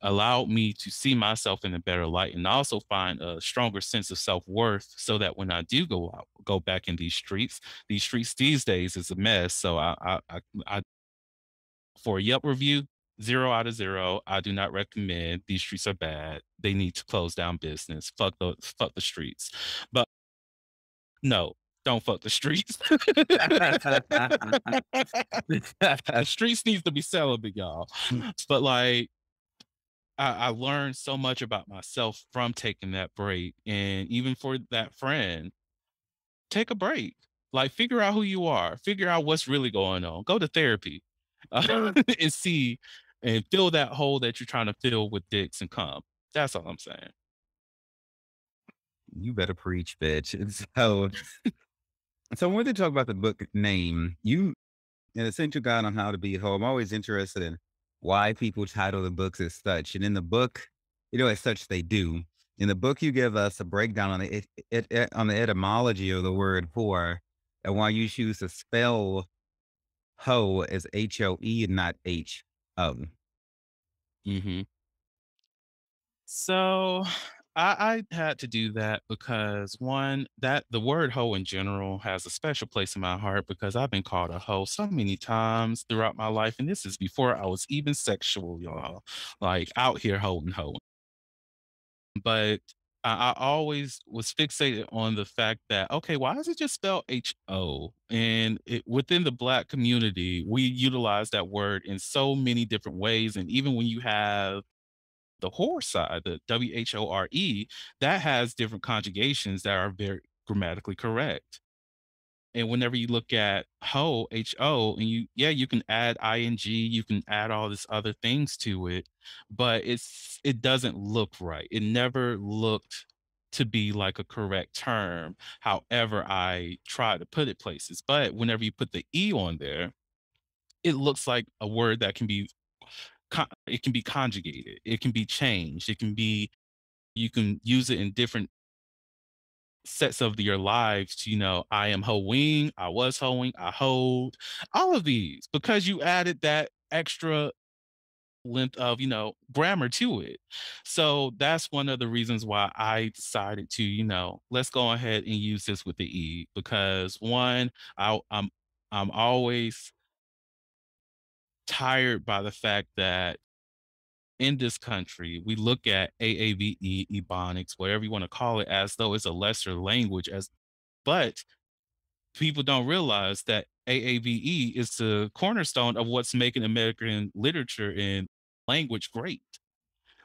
allowed me to see myself in a better light and also find a stronger sense of self-worth so that when I do go back in these streets these days is a mess. So I for a Yelp review, 0 out of 0. I do not recommend. These streets are bad. They need to close down business. Fuck the streets. But no, don't fuck the streets. The streets needs to be celibate, y'all. But I learned so much about myself from taking that break. And even for that friend, take a break. Figure out who you are. Figure out what's really going on. Go to therapy and see and fill that hole that you're trying to fill with dicks and cum. That's all I'm saying. You better preach, bitch. And so I wanted to talk about the book name. You, an essential guide on how to be at home. I'm always interested in why people title the books as such. And in the book, as such they do. In the book, you give us a breakdown on on the etymology of the word whore and why you choose to spell hoe as HOE and not HO. Hmm. So I had to do that because one, that the word hoe in general has a special place in my heart because I've been called a hoe so many times throughout my life. And this is before I was even sexual, y'all. Out here holding hoe. But I always was fixated on the fact that, okay, why is it just spelled HO? And within the Black community, we utilize that word in so many different ways. And even when you have the whore side, the WHORE, that has different conjugations that are very grammatically correct. And whenever you look at HO, and you can add ing, you can add all this other things to it, but it doesn't look right. It never looked to be like a correct term. However, I try to put it places, but whenever you put the E on there, it looks like a word that can be it can be conjugated, it can be changed, you can use it in different sets of your lives to, I am hoeing, I was hoeing, I hoed, all of these, because you added that extra length of, grammar to it. So that's one of the reasons why I decided to, let's go ahead and use this with the E, because one, I'm always tired by the fact that in this country, we look at AAVE, Ebonics, whatever you want to call it, as though it's a lesser language, but people don't realize that AAVE is the cornerstone of what's making American literature and language great.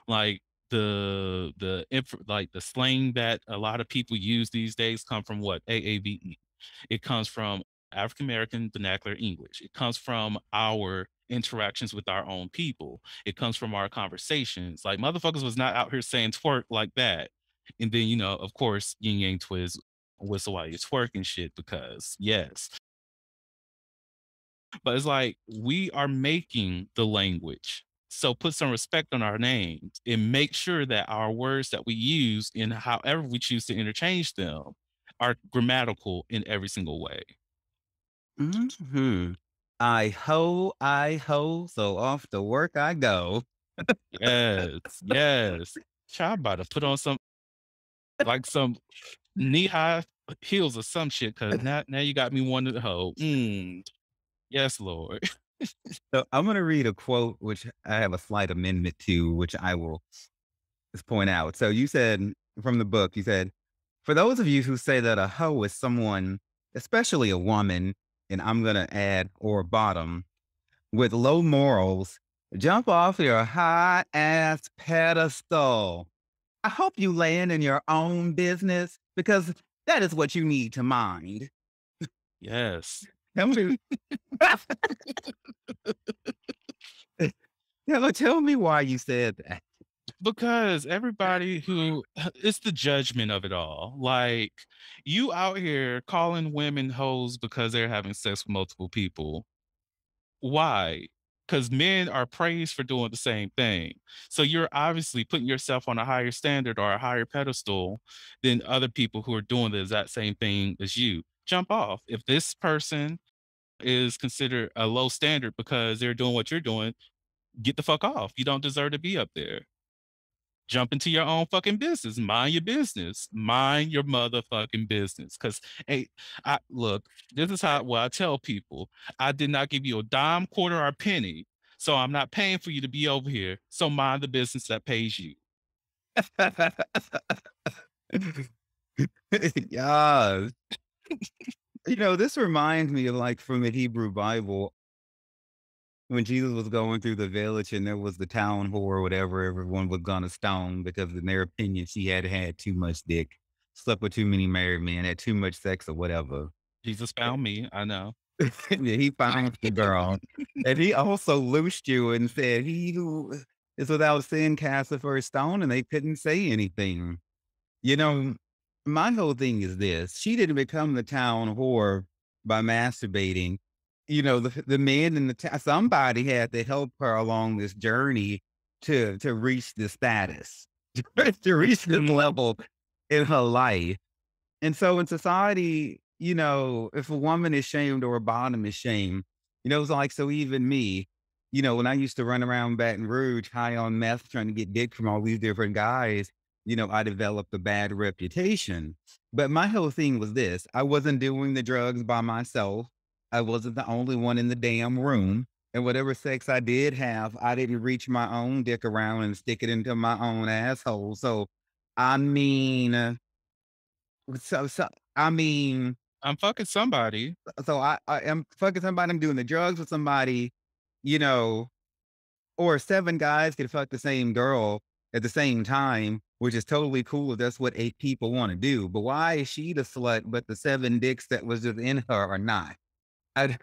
Like like the slang that a lot of people use these days come from what? AAVE. It comes from African American vernacular English. It comes from our interactions with our own people. It comes from our conversations. Like motherfuckers was not out here saying twerk like that. And then, of course, yin yang twist, whistle while you're twerking shit, because yes. But it's like we are making the language. So put some respect on our names and make sure that our words that we use in however we choose to interchange them are grammatical in every single way. Mm-hmm. I ho, so off to work I go. Yes, yes. Child about to put on some knee-high heels or some shit, because now you got me wanting to hoe. Yes, Lord. So I'm going to read a quote, which I have a slight amendment to, which I will just point out. So you said from the book, you said, for those of you who say that a hoe is someone, especially a woman, and I'm going to add or bottom, with low morals, jump off your high ass pedestal. I hope you land in your own business, because that is what you need to mind. Yes. Tell me why you said that. Because everybody it's the judgment of it all. Like, you out here calling women hoes because they're having sex with multiple people. Why? Because men are praised for doing the same thing. So you're obviously putting yourself on a higher standard or a higher pedestal than other people who are doing the exact same thing as you. Jump off. If this person is considered a low standard because they're doing what you're doing, get the fuck off. You don't deserve to be up there. Jump into your own fucking business. Mind your business. Mind your motherfucking business. Because, hey, look, this is what I tell people. I did not give you a dime, quarter, or penny. So I'm not paying for you to be over here. So mind the business that pays you. Yes. This reminds me of, like, from the Hebrew Bible, when Jesus was going through the village and there was the town whore or whatever, everyone was gonna stone because in their opinion, she had too much dick, slept with too many married men, had too much sex or whatever. Jesus found me. I know. Yeah, he found the girl. And he also loosed you and said, he who is without sin cast the first stone, and they couldn't say anything. My whole thing is this. She didn't become the town whore by masturbating. The man in the town, somebody had to help her along this journey to reach the status, to reach the level in her life. And so in society, if a woman is shamed or a bottom is shamed, it's like, so even me, when I used to run around Baton Rouge high on meth trying to get dick from all these different guys, I developed a bad reputation. But my whole thing was this. I wasn't doing the drugs by myself. I wasn't the only one in the damn room. And whatever sex I did have, I didn't reach my own dick around and stick it into my own asshole. So, I mean, I mean, I'm fucking somebody. so I am fucking somebody. I'm doing the drugs with somebody, you know, or 7 guys could fuck the same girl at the same time, which is totally cool if that's what 8 people want to do. But why is she the slut, but the 7 dicks that was just in her are not? I,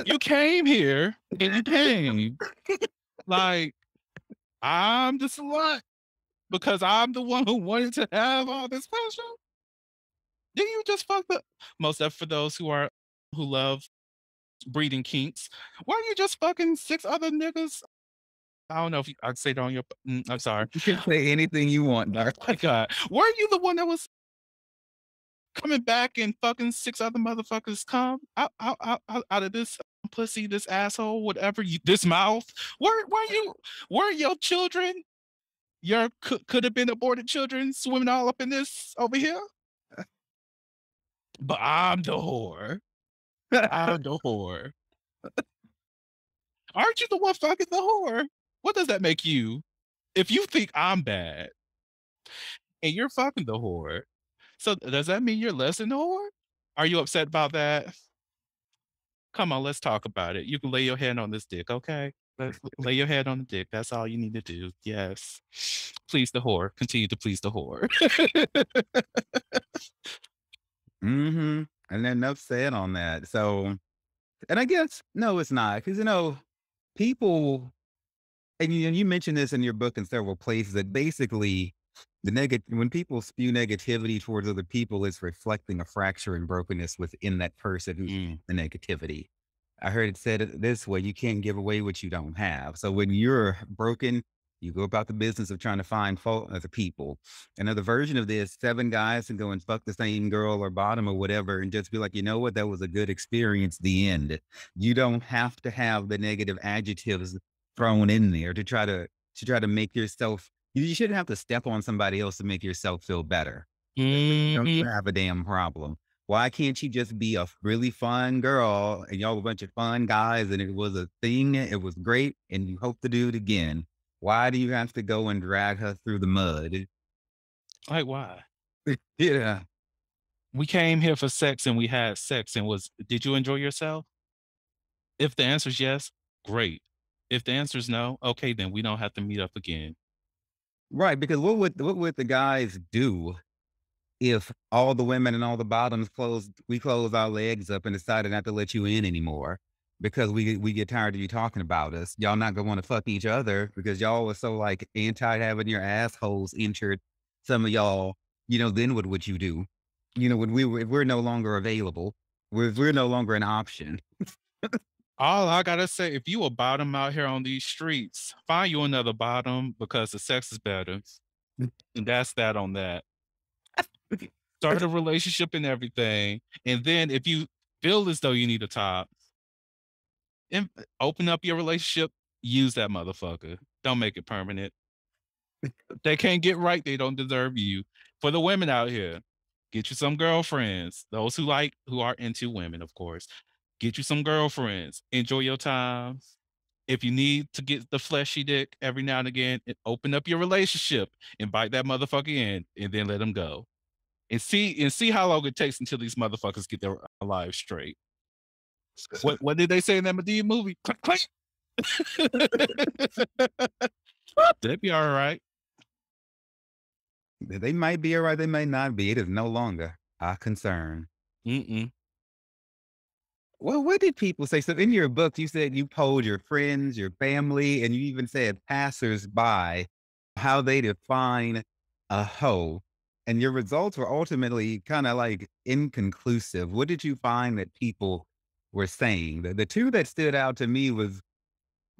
You came here and you came. Like, I'm the slut because I'm the one who wanted to have all this pleasure. Did you just fuck the most of for those who love breeding kinks? Why are you just fucking 6 other niggas I don't know if I'd say it on your. I'm sorry. You can say anything you want, Dark. My God, weren't you the one that was coming back and fucking six other motherfuckers come out of this pussy, this asshole, whatever you, this mouth? Were your children, your could have been aborted children, swimming all up in this over here? But I'm the whore. I'm the whore. Aren't you the one fucking the whore? What does that make you? If you think I'm bad and you're fucking the whore, so does that mean you're less than the whore? Are you upset about that? Come on, let's talk about it. You can lay your hand on this dick, okay? Let's lay your hand on the dick. That's all you need to do. Yes. Please the whore. Continue to please the whore. Mm-hmm. And then enough said on that. So, and I guess, no, it's not. Because, people, and you mentioned this in your book in several places, that basically when people spew negativity towards other people, it's reflecting a fracture and brokenness within that person who's the negativity. I heard it said this way: you can't give away what you don't have. So when you're broken, you go about the business of trying to find fault in other people. Another version of this: 7 guys can go and fuck the same girl or bottom or whatever, and just be like, you know what, that was a good experience. The end. You don't have to have the negative adjectives thrown in there to try to make yourself. You shouldn't have to step on somebody else to make yourself feel better. You don't have a damn problem. Why can't you just be a really fun girl and y'all a bunch of fun guys and it was a thing, it was great, and you hope to do it again? Why do you have to go and drag her through the mud? Like, why? Yeah. We came here for sex and we had sex and did you enjoy yourself? If the answer is yes, great. If the answer is no, okay, then we don't have to meet up again. Right, because what would the guys do if all the women and all the bottoms we close our legs up and decided not to let you in anymore because we get tired of you talking about us? Y'all not gonna want to fuck each other because y'all was so like anti having your assholes injured. Some of y'all, then what would you do? When if we're no longer available, we're no longer an option. All I gotta say, if you a bottom out here on these streets, find you another bottom because the sex is better. And that's that on that. Start a relationship and everything. And then if you feel as though you need a top, open up your relationship, use that motherfucker. Don't make it permanent. They can't get right, they don't deserve you. For the women out here, get you some girlfriends. Those who are into women, of course. Get you some girlfriends. Enjoy your time. If you need to get the fleshy dick every now and again, open up your relationship, invite that motherfucker in, and then let them go. And see how long it takes until these motherfuckers get their lives straight. What did they say in that Medea movie? Click, click. They'd be all right. They might be all right, they may not be. It is no longer our concern. Well, what did people say? So in your book, you said you polled your friends, your family, and you even said passersby how they define a hoe. And your results were ultimately kind of like inconclusive. What did you find that people were saying? The 2 that stood out to me was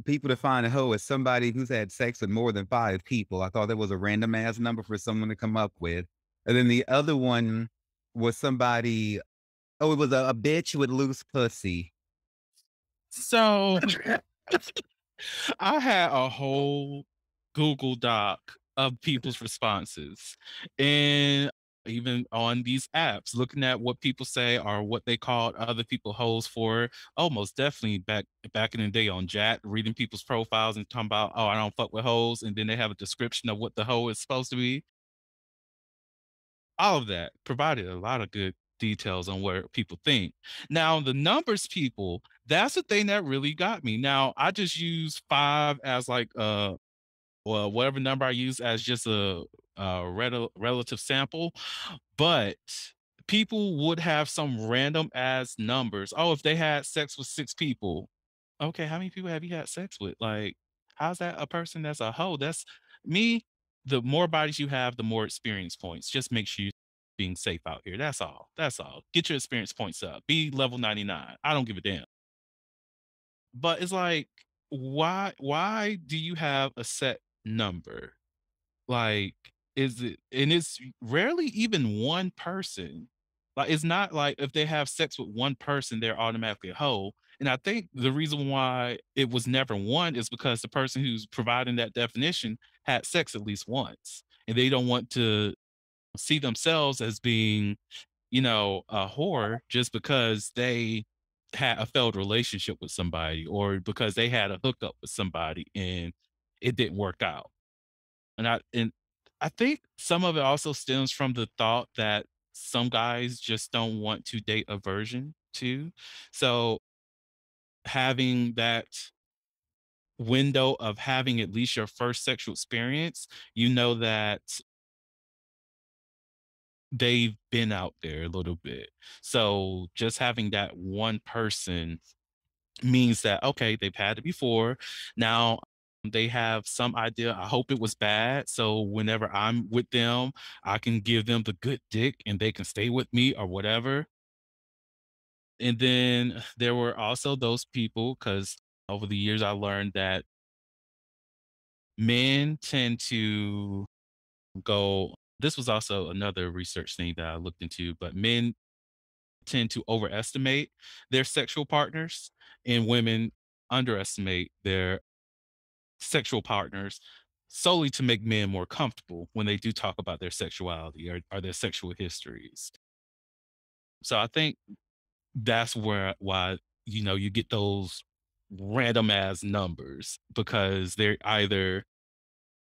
people define a hoe as somebody who's had sex with more than 5 people. I thought that was a random ass number for someone to come up with. And then the other one was somebody. Oh, it was a bitch with loose pussy. So I had a whole Google Doc of people's responses. And even on these apps, looking at what people say or what they called other people hoes for. Oh, most definitely back in the day on Jack, reading people's profiles and talking about, oh, I don't fuck with hoes. And then they have a description of what the hoe is supposed to be. All of that provided a lot of good details on where people think. Now, the numbers people, that's the thing that really got me. Now, I just use 5 as like well, whatever number I use as just a relative sample, but people would have some random ass numbers. Oh, if they had sex with 6 people, okay, how many people have you had sex with? Like, how's that a person that's a hoe? That's me. The more bodies you have, the more experience points. Just make sure you're being safe out here. That's all. That's all. Get your experience points up. Be level 99. I don't give a damn. But it's like, why do you have a set number? Like, is it, and it's rarely even one person. Like, it's not like if they have sex with one person, they're automatically a hoe. And I think the reason why it was never one is because the person who's providing that definition had sex at least once. And they don't want to see themselves as being, a whore just because they had a failed relationship with somebody or because they had a hookup with somebody and it didn't work out. And I think some of it also stems from the thought that some guys just don't want to date a virgin too. So having that window of having at least your first sexual experience, you know that they've been out there a little bit. So just having that one person means that, okay, they've had it before. Now they have some idea. I hope it was bad. So whenever I'm with them, I can give them the good dick and they can stay with me or whatever. And then there were also those people, because over the years I learned that men tend to go, this was also another research thing that I looked into, but men tend to overestimate their sexual partners and women underestimate their sexual partners solely to make men more comfortable when they do talk about their sexuality or their sexual histories. So I think that's why you get those random ass numbers because they're either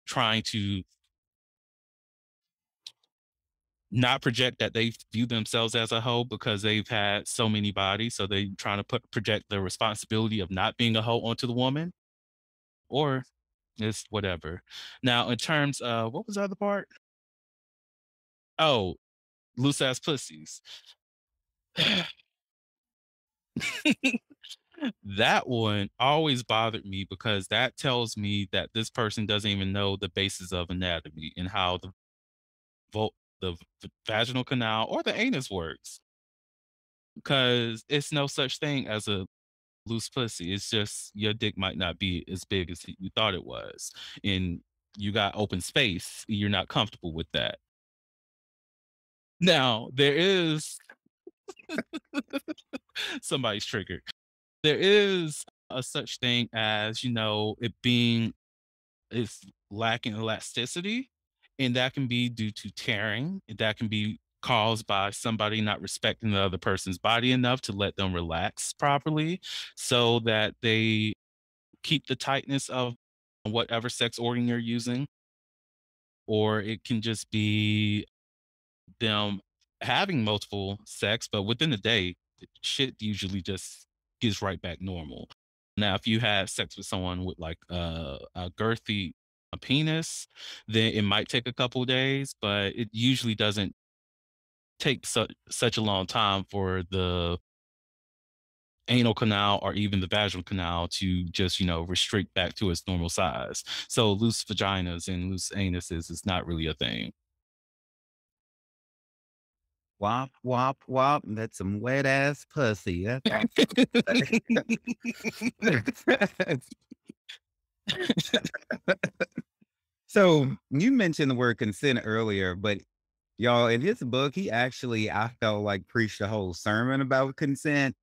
trying to not project that they view themselves as a hoe because they've had so many bodies, so they trying to project the responsibility of not being a hoe onto the woman, or it's whatever. Now, in terms of what was the other part? Oh, loose ass pussies. That one always bothered me because that tells me that this person doesn't even know the basis of anatomy and how vo- vaginal canal or the anus works. Because it's no such thing as a loose pussy. It's just your dick might not be as big as you thought it was, and you got open space. You're not comfortable with that. Now there is somebody's triggered. There is a such thing as it being is lacking elasticity, and that can be due to tearing. That can be caused by somebody not respecting the other person's body enough to let them relax properly so that they keep the tightness of whatever sex organ you're using. Or it can just be them having multiple sex, but within a day, shit usually just gets right back normal. Now, if you have sex with someone with like a girthy penis, then it might take a couple days, but it usually doesn't take such a long time for the anal canal or even the vaginal canal to just restrict back to its normal size. So loose vaginas and loose anuses is not really a thing. Wop, wop, wop. That's some wet ass pussy. So you mentioned the word consent earlier, but y'all, in his book, he actually, I felt like preached a whole sermon about consent.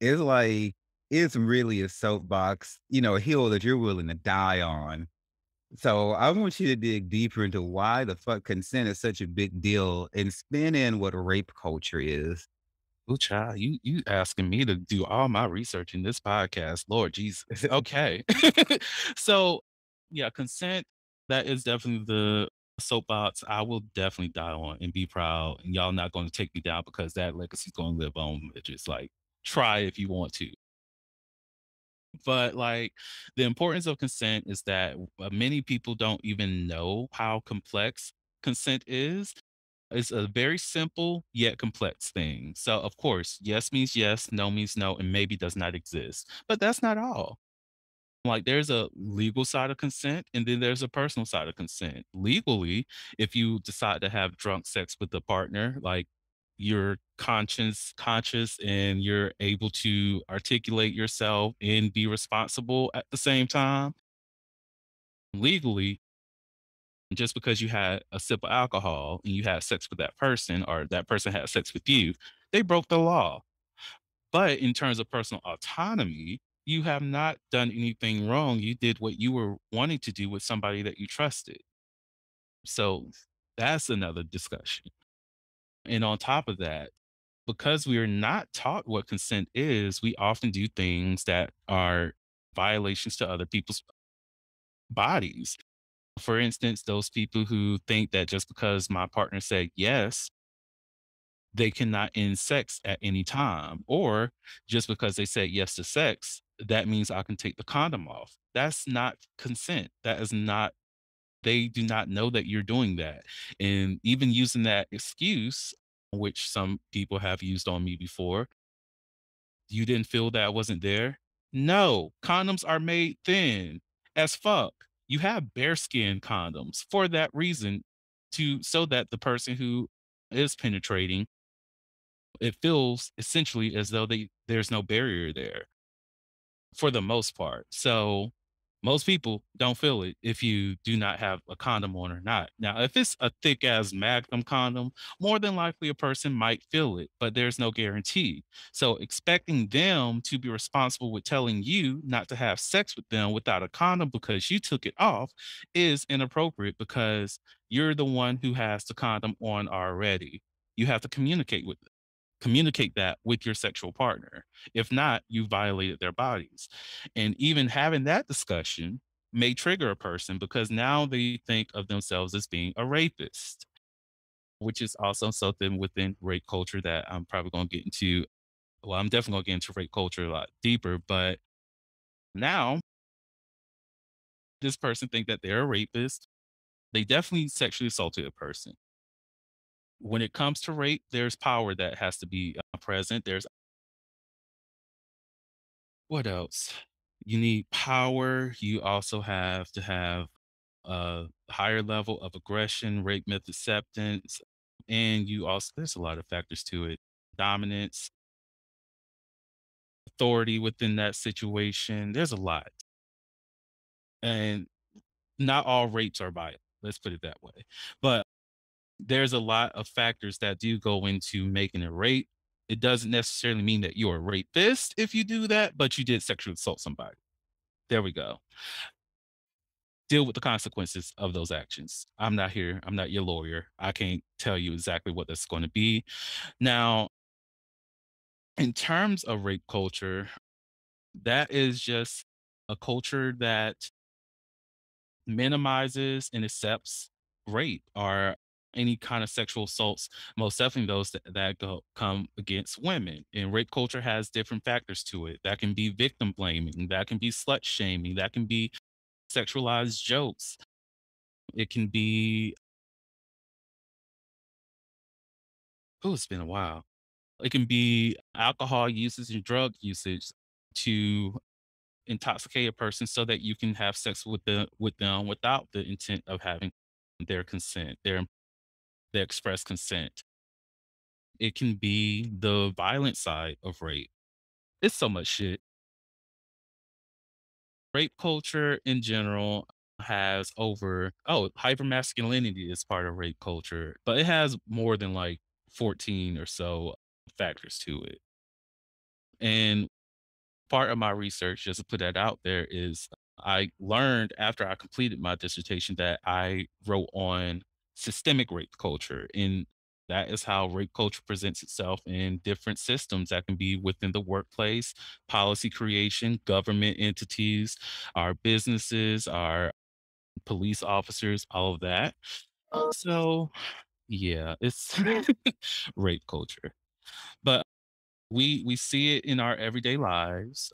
It's like, it's really a soapbox, a hill that you're willing to die on. So I want you to dig deeper into why the fuck consent is such a big deal and spin in what rape culture is. Oh, child, you asking me to do all my research in this podcast, Lord Jesus. Okay. So, yeah, consent, that is definitely the soapbox I will definitely die on and be proud, and y'all not gonna take me down because that legacy is gonna live on. It's just like, try if you want to. But, like, the importance of consent is that, many people don't even know how complex consent is. It's a very simple yet complex thing. So, of course, yes means yes, no means no, and maybe does not exist. But that's not all. Like, there's a legal side of consent, and then there's a personal side of consent. Legally, if you decide to have drunk sex with a partner, like, you're conscious and you're able to articulate yourself and be responsible at the same time legally. Just because you had a sip of alcohol and you had sex with that person or that person had sex with you, they broke the law. But in terms of personal autonomy, you have not done anything wrong. You did what you were wanting to do with somebody that you trusted. So that's another discussion. And on top of that, because we are not taught what consent is, we often do things that are violations to other people's bodies. For instance, those people who think that just because my partner said yes, they cannot end sex at any time, or just because they said yes to sex, that means I can take the condom off. That's not consent. That is not, they do not know that you're doing that. And even using that excuse, which some people have used on me before, you didn't feel that I wasn't there? No, condoms are made thin as fuck. You have bearskin condoms for that reason, to so that the person who is penetrating, it feels essentially as though there's no barrier there for the most part. So most people don't feel it if you do not have a condom on or not. Now, if it's a thick ass Magnum condom, more than likely a person might feel it, but there's no guarantee. So expecting them to be responsible with telling you not to have sex with them without a condom because you took it off is inappropriate, because you're the one who has the condom on already. You have to communicate that with your sexual partner. If not, you violated their bodies. And even having that discussion may trigger a person because now they think of themselves as being a rapist, which is also something within rape culture that I'm probably going to get into. Well, I'm definitely going to get into rape culture a lot deeper, but now this person think that they're a rapist. They definitely sexually assaulted a person. When it comes to rape, there's power that has to be present. There's what else? You need power. You also have to have a higher level of aggression, rape myth acceptance, and you also, there's a lot of factors to it. Dominance, authority within that situation. There's a lot. And not all rapes are violent. Let's put it that way. But there's a lot of factors that do go into making a rape. It doesn't necessarily mean that you're a rapist if you do that, but you did sexually assault somebody. There we go. Deal with the consequences of those actions. I'm not here. I'm not your lawyer. I can't tell you exactly what that's going to be. Now, in terms of rape culture, that is just a culture that minimizes and accepts rape or any kind of sexual assaults, most definitely those come against women. And rape culture has different factors to it. That can be victim blaming, that can be slut shaming, that can be sexualized jokes. It can be, oh, it's been a while. It can be alcohol usage and drug usage to intoxicate a person so that you can have sex with them without the intent of having their consent, their express consent. It can be the violent side of rape. It's so much shit. Rape culture in general has over, oh, hypermasculinity is part of rape culture, but it has more than like 14 or so factors to it. And part of my research, just to put that out there, is I learned after I completed my dissertation that I wrote on systemic rape culture. And that is how rape culture presents itself in different systems that can be within the workplace, policy creation, government entities, our businesses, our police officers, all of that. So, yeah, it's rape culture. But we see it in our everyday lives.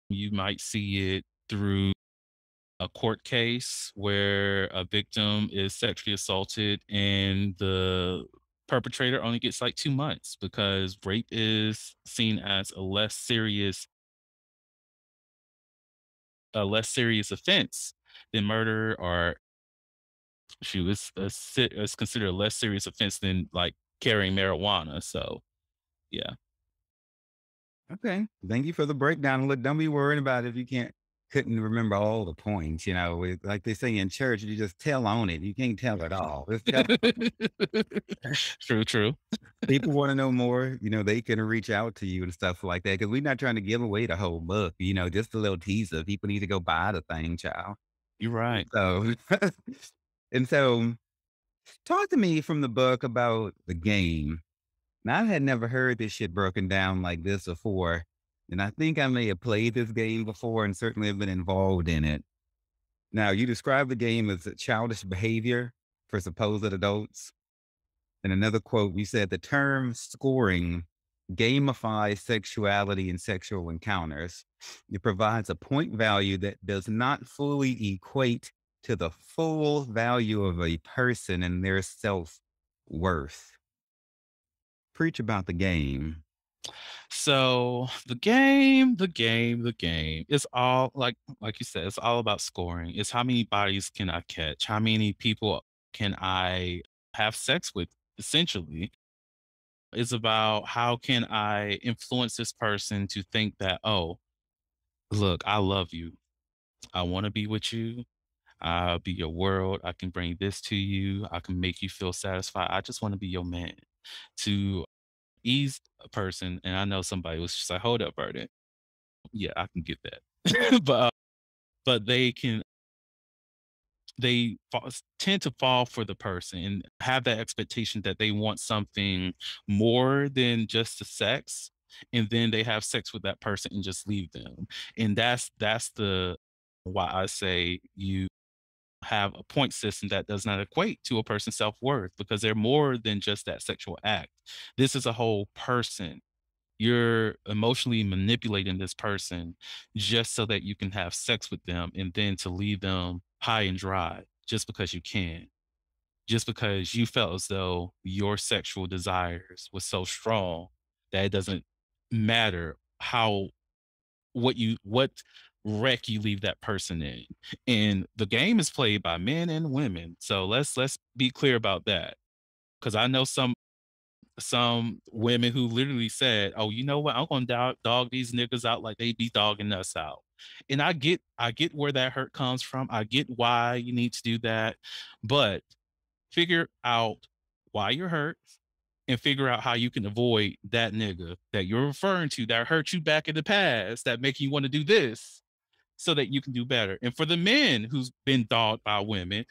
You might see it through a court case where a victim is sexually assaulted and the perpetrator only gets like 2 months because rape is seen as a less serious offense than murder, or shoot, it's considered a less serious offense than like carrying marijuana. So yeah. Okay. Thank you for the breakdown. Look, don't be worried about it if you couldn't remember all the points. Like they say in church, you just tell on it. You can't tell it all. Just tell. True. People want to know more, they can reach out to you and stuff like that. Cause we're not trying to give away the whole book, just a little teaser. People need to go buy the thing, child. You're right. So, and so talk to me from the book about the game. Now, I had never heard this shit broken down like this before. And I think I may have played this game before and certainly have been involved in it. Now, you describe the game as a childish behavior for supposed adults. In another quote, you said the term scoring gamifies sexuality and sexual encounters. It provides a point value that does not fully equate to the full value of a person and their self-worth. Preach about the game. So the game. It's all like you said, it's all about scoring. It's how many bodies can I catch? How many people can I have sex with, essentially. It's about how can I influence this person to think that, oh, look, I love you. I want to be with you. I'll be your world. I can bring this to you. I can make you feel satisfied. I just want to be your man. To ease a person, and I know somebody was just like, hold up, Vernon. Yeah, I can get that. but they tend to fall for the person and have that expectation that they want something more than just the sex, and then they have sex with that person and just leave them. And that's the why I say you have a point system that does not equate to a person's self-worth, because they're more than just that sexual act. This is a whole person. You're emotionally manipulating this person just so that you can have sex with them and then to leave them high and dry just because you can. Just because you felt as though your sexual desires was so strong that it doesn't matter what wreck you leave that person in. And the game is played by men and women. So let's be clear about that. Because I know some women who literally said, "Oh, you know what? I'm gonna dog these niggas out like they be dogging us out." And I get where that hurt comes from. I get why you need to do that, but figure out why you're hurt and figure out how you can avoid that nigga that you're referring to that hurt you back in the past, that make you want to do this, so that you can do better. And for the men who's been dogged by women,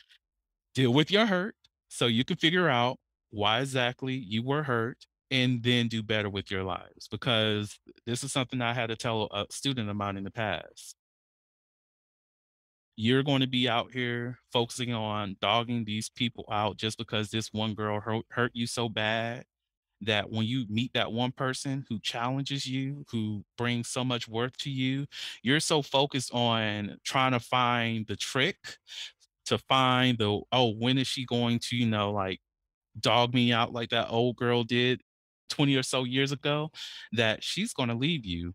deal with your hurt so you can figure out why exactly you were hurt and then do better with your lives. Because this is something I had to tell a student of mine in the past. You're going to be out here focusing on dogging these people out just because this one girl hurt you so bad, that when you meet that one person who challenges you, who brings so much worth to you, you're so focused on trying to find the trick, to find when is she going to, like, dog me out like that old girl did 20 or so years ago, that she's going to leave you.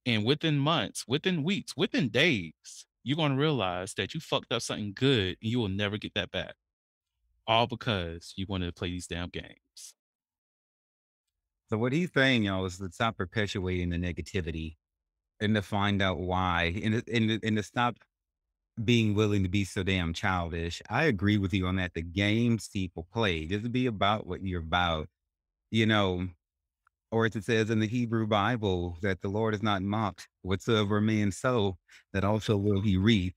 And within months, within weeks, within days, you're going to realize that you fucked up something good and you will never get that back. All because you wanted to play these damn games. So what he's saying, y'all, is to stop perpetuating the negativity and to find out why, and to stop being willing to be so damn childish. I agree with you on that. The games people play, just be about what you're about, or as it says in the Hebrew Bible, that the Lord is not mocked. Whatsoever a man sow, that also will he reap.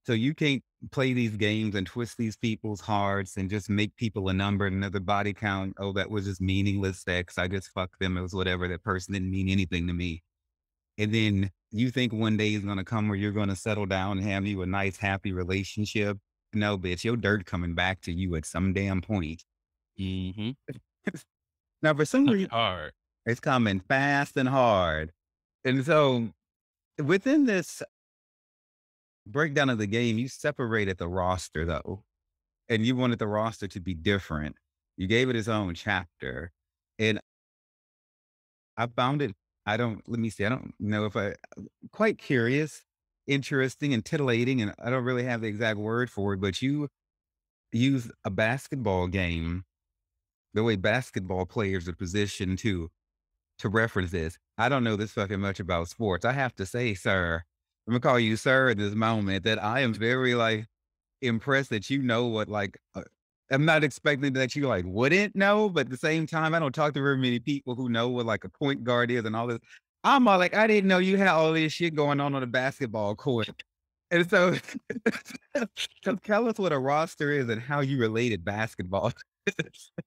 So you can't play these games and twist these people's hearts and just make people a number, another body count. Oh, that was just meaningless sex. I just fucked them. It was whatever. That person didn't mean anything to me. And then you think one day is going to come where you're going to settle down and have you a nice, happy relationship. No, bitch, your dirt coming back to you at some damn point. Mm-hmm. Now, for some reason, hard. It's coming fast and hard. And so within this breakdown of the game, you separated the roster, though, and you wanted the roster to be different. You gave it its own chapter. And I found it, I don't know if quite curious, interesting, and titillating. And I don't really have the exact word for it, but you use a basketball game the way basketball players are positioned to reference this. I don't know this fucking much about sports. I have to say, sir, I'm gonna call you sir in this moment, that I am very like impressed that you know what like I'm not expecting that you like wouldn't know, but at the same time, I don't talk to very many people who know what like a point guard is and all this. I'm all like, I didn't know you had all this shit going on the basketball court. And so, tell us what a roster is and how you related basketball.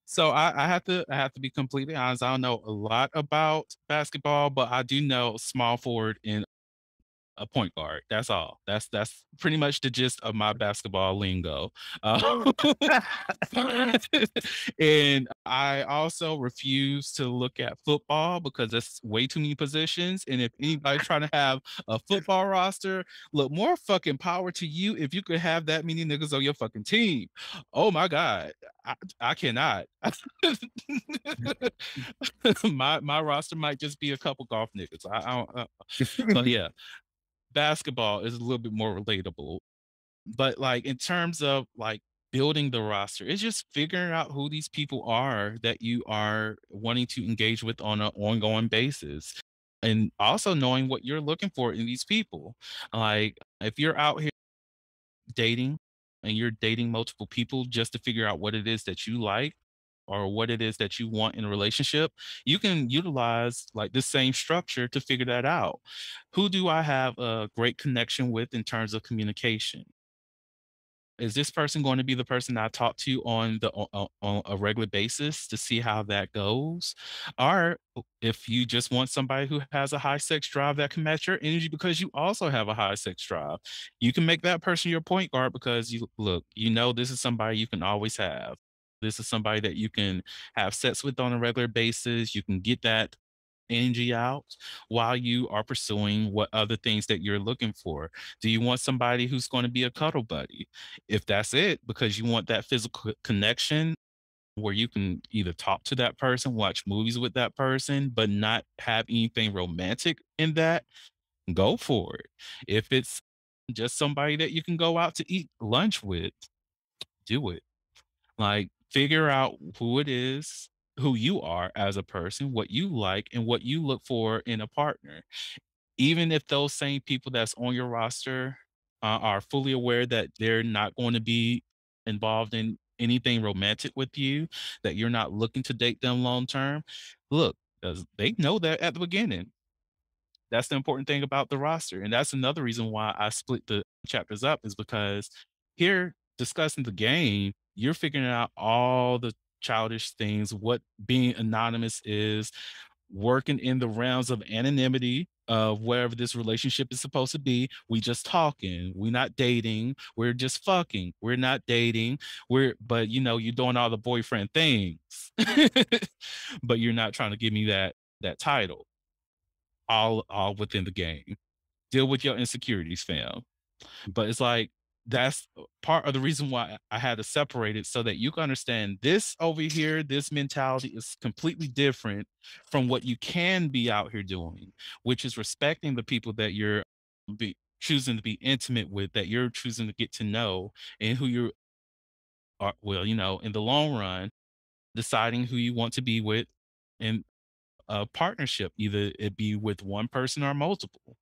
So I have to be completely honest. I don't know a lot about basketball, but I do know small forward and a point guard. That's all. That's pretty much the gist of my basketball lingo. Uh, and I also refuse to look at football because there's way too many positions. And if anybody's trying to have a football roster, look, more fucking power to you if you could have that many niggas on your fucking team. Oh my God. I cannot. My roster might just be a couple golf niggas. I don't. So yeah, basketball is a little bit more relatable. But like in terms of like building the roster, it's just figuring out who these people are that you are wanting to engage with on an ongoing basis. And also knowing what you're looking for in these people. Like if you're out here dating and you're dating multiple people just to figure out what it is that you like or what it is that you want in a relationship, you can utilize like the same structure to figure that out. Who do I have a great connection with in terms of communication? Is this person going to be the person I talk to on a regular basis to see how that goes? Or if you just want somebody who has a high sex drive that can match your energy because you also have a high sex drive, you can make that person your point guard because you look, you know, this is somebody you can always have. This is somebody that you can have sex with on a regular basis. You can get that energy out while you are pursuing what other things that you're looking for. Do you want somebody who's going to be a cuddle buddy? If that's it, because you want that physical connection where you can either talk to that person, watch movies with that person, but not have anything romantic in that, go for it. If it's just somebody that you can go out to eat lunch with, do it. Like, figure out who it is, who you are as a person, what you like, and what you look for in a partner. Even if those same people that's on your roster are fully aware that they're not going to be involved in anything romantic with you, that you're not looking to date them long term, look, 'cause they know that at the beginning. That's the important thing about the roster. And that's another reason why I split the chapters up is because here discussing the game, you're figuring out all the childish things, what being anonymous is, working in the realms of anonymity of wherever this relationship is supposed to be. We just talking. We're not dating. We're just fucking. We're not dating. But you know, you're doing all the boyfriend things. But you're not trying to give me that title. All within the game. Deal with your insecurities, fam. But it's like that's part of the reason why I had to separate it so that you can understand this over here, this mentality is completely different from what you can be out here doing, which is respecting the people that you're choosing to be intimate with, that you're choosing to get to know, and who you are. Well, you know, in the long run, deciding who you want to be with in a partnership, either it be with one person or multiple.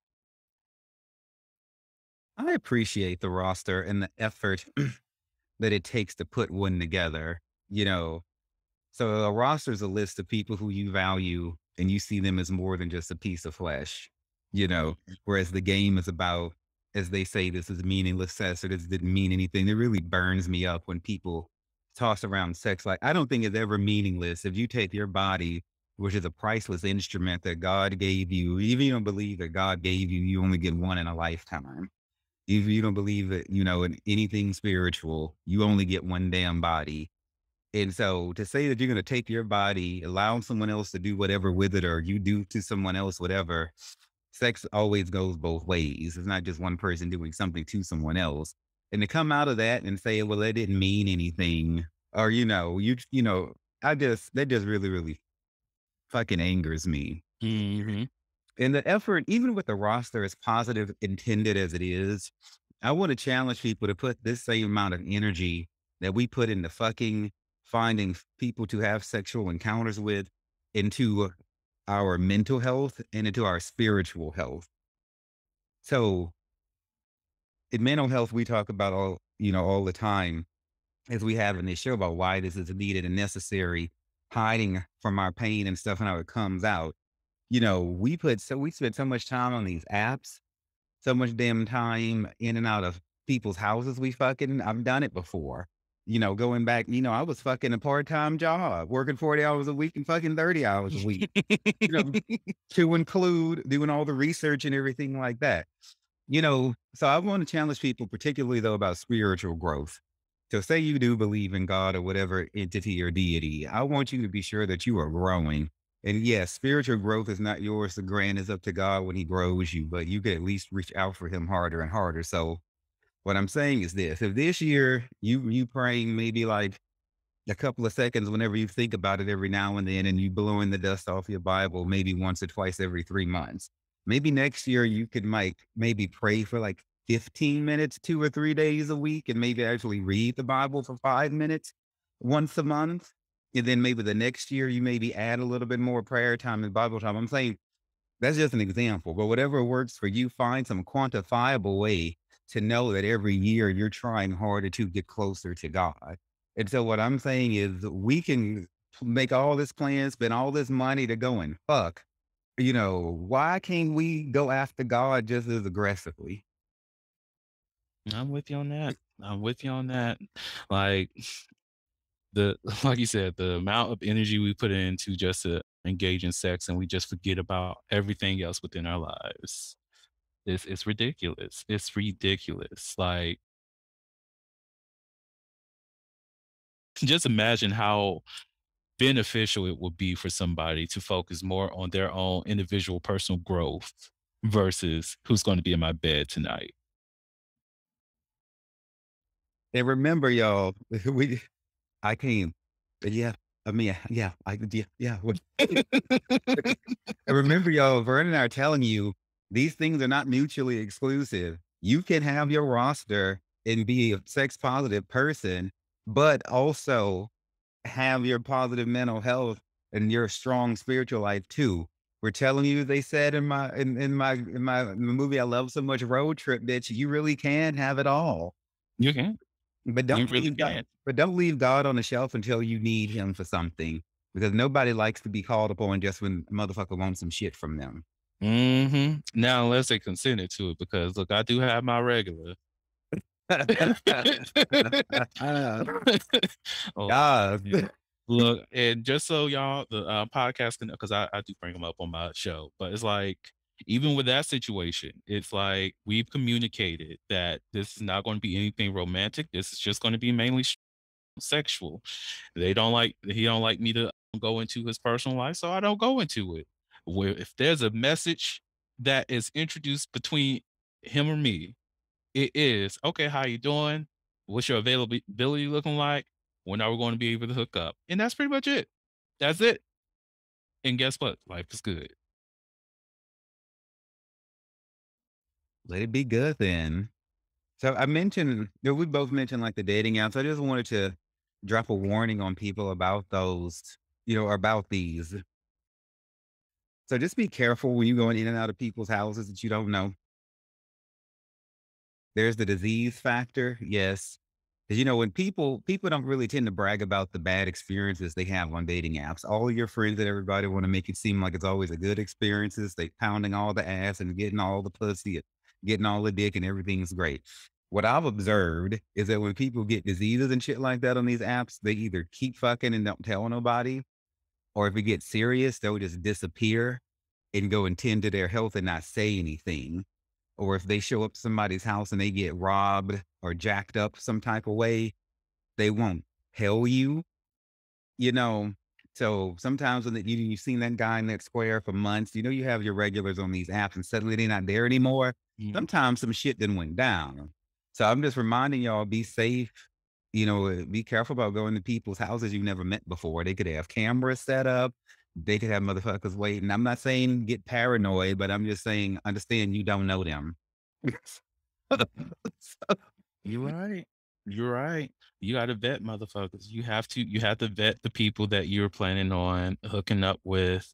I appreciate the roster and the effort that it takes to put one together, you know. So a roster is a list of people who you value and you see them as more than just a piece of flesh, you know, whereas the game is about, as they say, this is meaningless sex or this didn't mean anything. It really burns me up when people toss around sex. Like, I don't think it's ever meaningless. If you take your body, which is a priceless instrument that God gave you, even if you don't believe that God gave you, you only get one in a lifetime. If you don't believe that, you know, in anything spiritual, you only get one damn body. And so to say that you're going to take your body, allow someone else to do whatever with it, or you do to someone else, whatever, sex always goes both ways. It's not just one person doing something to someone else. And to come out of that and say, well, that didn't mean anything, or, you know, that just really, really fucking angers me. Mhm. And the effort, even with the roster as positive intended as it is, I want to challenge people to put this same amount of energy that we put into fucking finding people to have sexual encounters with into our mental health and into our spiritual health. So in mental health, we talk about all the time as we have in this show about why this is needed and necessary, hiding from our pain and stuff and how it comes out. We spend so much time on these apps, so much damn time in and out of people's houses. I've done it before. Going back, I was fucking a part-time job, working 40 hours a week and fucking 30 hours a week, to include doing all the research and everything like that. So I want to challenge people, particularly though, about spiritual growth. So say you do believe in God or whatever entity or deity, I want you to be sure that you are growing. And yes, spiritual growth is not yours to grant. It's up to God when he grows you, but you can at least reach out for him harder and harder. So what I'm saying is this: if this year you praying maybe like a couple of seconds whenever you think about it every now and then, and you blowing the dust off your Bible maybe once or twice every 3 months, maybe next year you could maybe pray for like 15 minutes, 2 or 3 days a week, and maybe actually read the Bible for 5 minutes once a month. And then maybe the next year you maybe add a little bit more prayer time and Bible time. I'm saying that's just an example, but whatever works for you, find some quantifiable way to know that every year you're trying harder to get closer to God. And so what I'm saying is we can make all this plan, spend all this money to go and fuck. Why can't we go after God just as aggressively? I'm with you on that. I'm with you on that. Like like you said, the amount of energy we put into just to engage in sex, and we just forget about everything else within our lives. It's ridiculous. It's ridiculous. Like, just imagine how beneficial it would be for somebody to focus more on their own individual personal growth versus who's going to be in my bed tonight. And remember, y'all, I came, yeah, I mean, yeah, yeah. And remember, y'all, Vernon and I are telling you, these things are not mutually exclusive. You can have your roster and be a sex positive person, but also have your positive mental health and your strong spiritual life too. We're telling you, they said in the movie I love so much, Road Trip, bitch, you really can have it all. You can. But You don't really leave God, can. but don't leave God on the shelf until you need him for something. Because nobody likes to be called upon just when a motherfucker wants some shit from them. Now, unless they consented to it, because look, I do have my regular. Oh, God. yeah. Look, and just so y'all, the podcast can, because I do bring them up on my show, but it's like, even with that situation, it's like we've communicated that this is not going to be anything romantic. This is just going to be mainly sexual. He don't like me to go into his personal life, so I don't go into it. Where if there's a message that is introduced between him or me, it is, okay, how you doing? What's your availability looking like? When are we going to be able to hook up? And that's pretty much it. That's it. And guess what? Life is good. Let it be good then. So I mentioned, we both mentioned like the dating apps. I just wanted to drop a warning on people about those, about these. So just be careful when you're going in and out of people's houses that you don't know. There's the disease factor. Yes. Because, when people don't really tend to brag about the bad experiences they have on dating apps. All of your friends and everybody want to make it seem like it's always a good experiences. They pounding all the ass and getting all the pussy, and getting all the dick, and everything's great. What I've observed is that when people get diseases and shit like that on these apps, they either keep fucking and don't tell nobody, or if it gets serious, they'll just disappear and go and tend to their health and not say anything. Or if they show up to somebody's house and they get robbed or jacked up some type of way, they won't tell you, you know. So sometimes when you've seen that guy in that square for months, you have your regulars on these apps and suddenly they're not there anymore. Sometimes some shit didn't went down. So I'm just reminding y'all, be safe. Be careful about going to people's houses you've never met before. They could have cameras set up. They could have motherfuckers waiting. I'm not saying get paranoid, but I'm just saying understand you don't know them. You're right. You're right. You got to vet motherfuckers. You have to vet the people that you're planning on hooking up with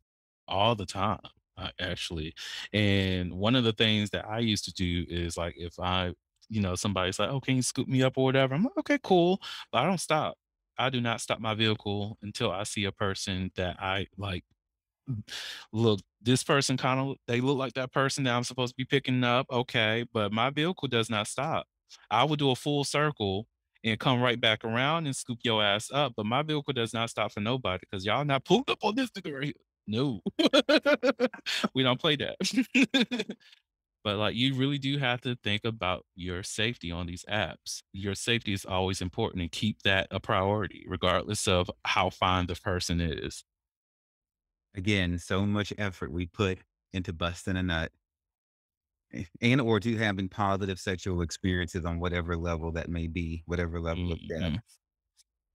all the time, actually. And one of the things that I used to do is like if somebody's like, "Oh, can you scoop me up or whatever?" I'm like, "Okay, cool." But I don't stop. I do not stop my vehicle until I see a person that I like. Look, this person kind of they look like that person that I'm supposed to be picking up. Okay, but my vehicle does not stop. I would do a full circle and come right back around and scoop your ass up. But my vehicle does not stop for nobody because y'all not pulled up on this nigga right here. No, we don't play that. But like, you really do have to think about your safety on these apps. Your safety is always important, and keep that a priority, regardless of how fine the person is. Again, so much effort we put into busting a nut and or to having positive sexual experiences on whatever level that may be, whatever level of depth. Mhm.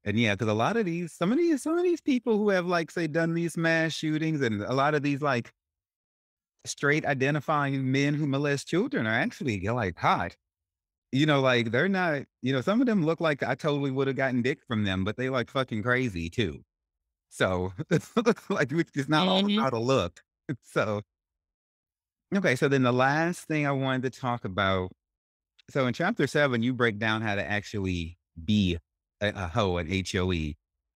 And yeah, because a lot of these, some of these people who have like say done these mass shootings, and a lot of these like straight identifying men who molest children are actually like hot. Like they're not. Some of them look like I totally would have gotten dick from them, but they like fucking crazy too. So like it's not all Mhm. about a look. So okay, so then the last thing I wanted to talk about. So in chapter 7, you break down how to actually be a hoe, an HOE.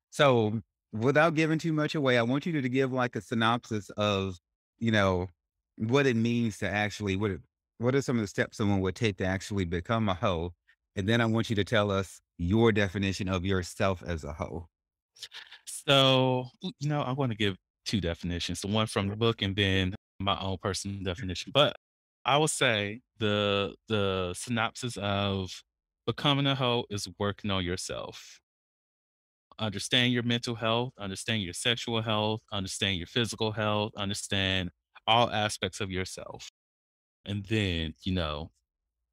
So without giving too much away, I want you to give like a synopsis of, you know, what it means to actually, what are some of the steps someone would take to actually become a hoe? And then I want you to tell us your definition of yourself as a hoe. So, I'm going to give two definitions, the one from the book and then my own personal definition. But I would say the synopsis of becoming a hoe is working on yourself. Understand your mental health, understand your sexual health, understand your physical health, understand all aspects of yourself. And then,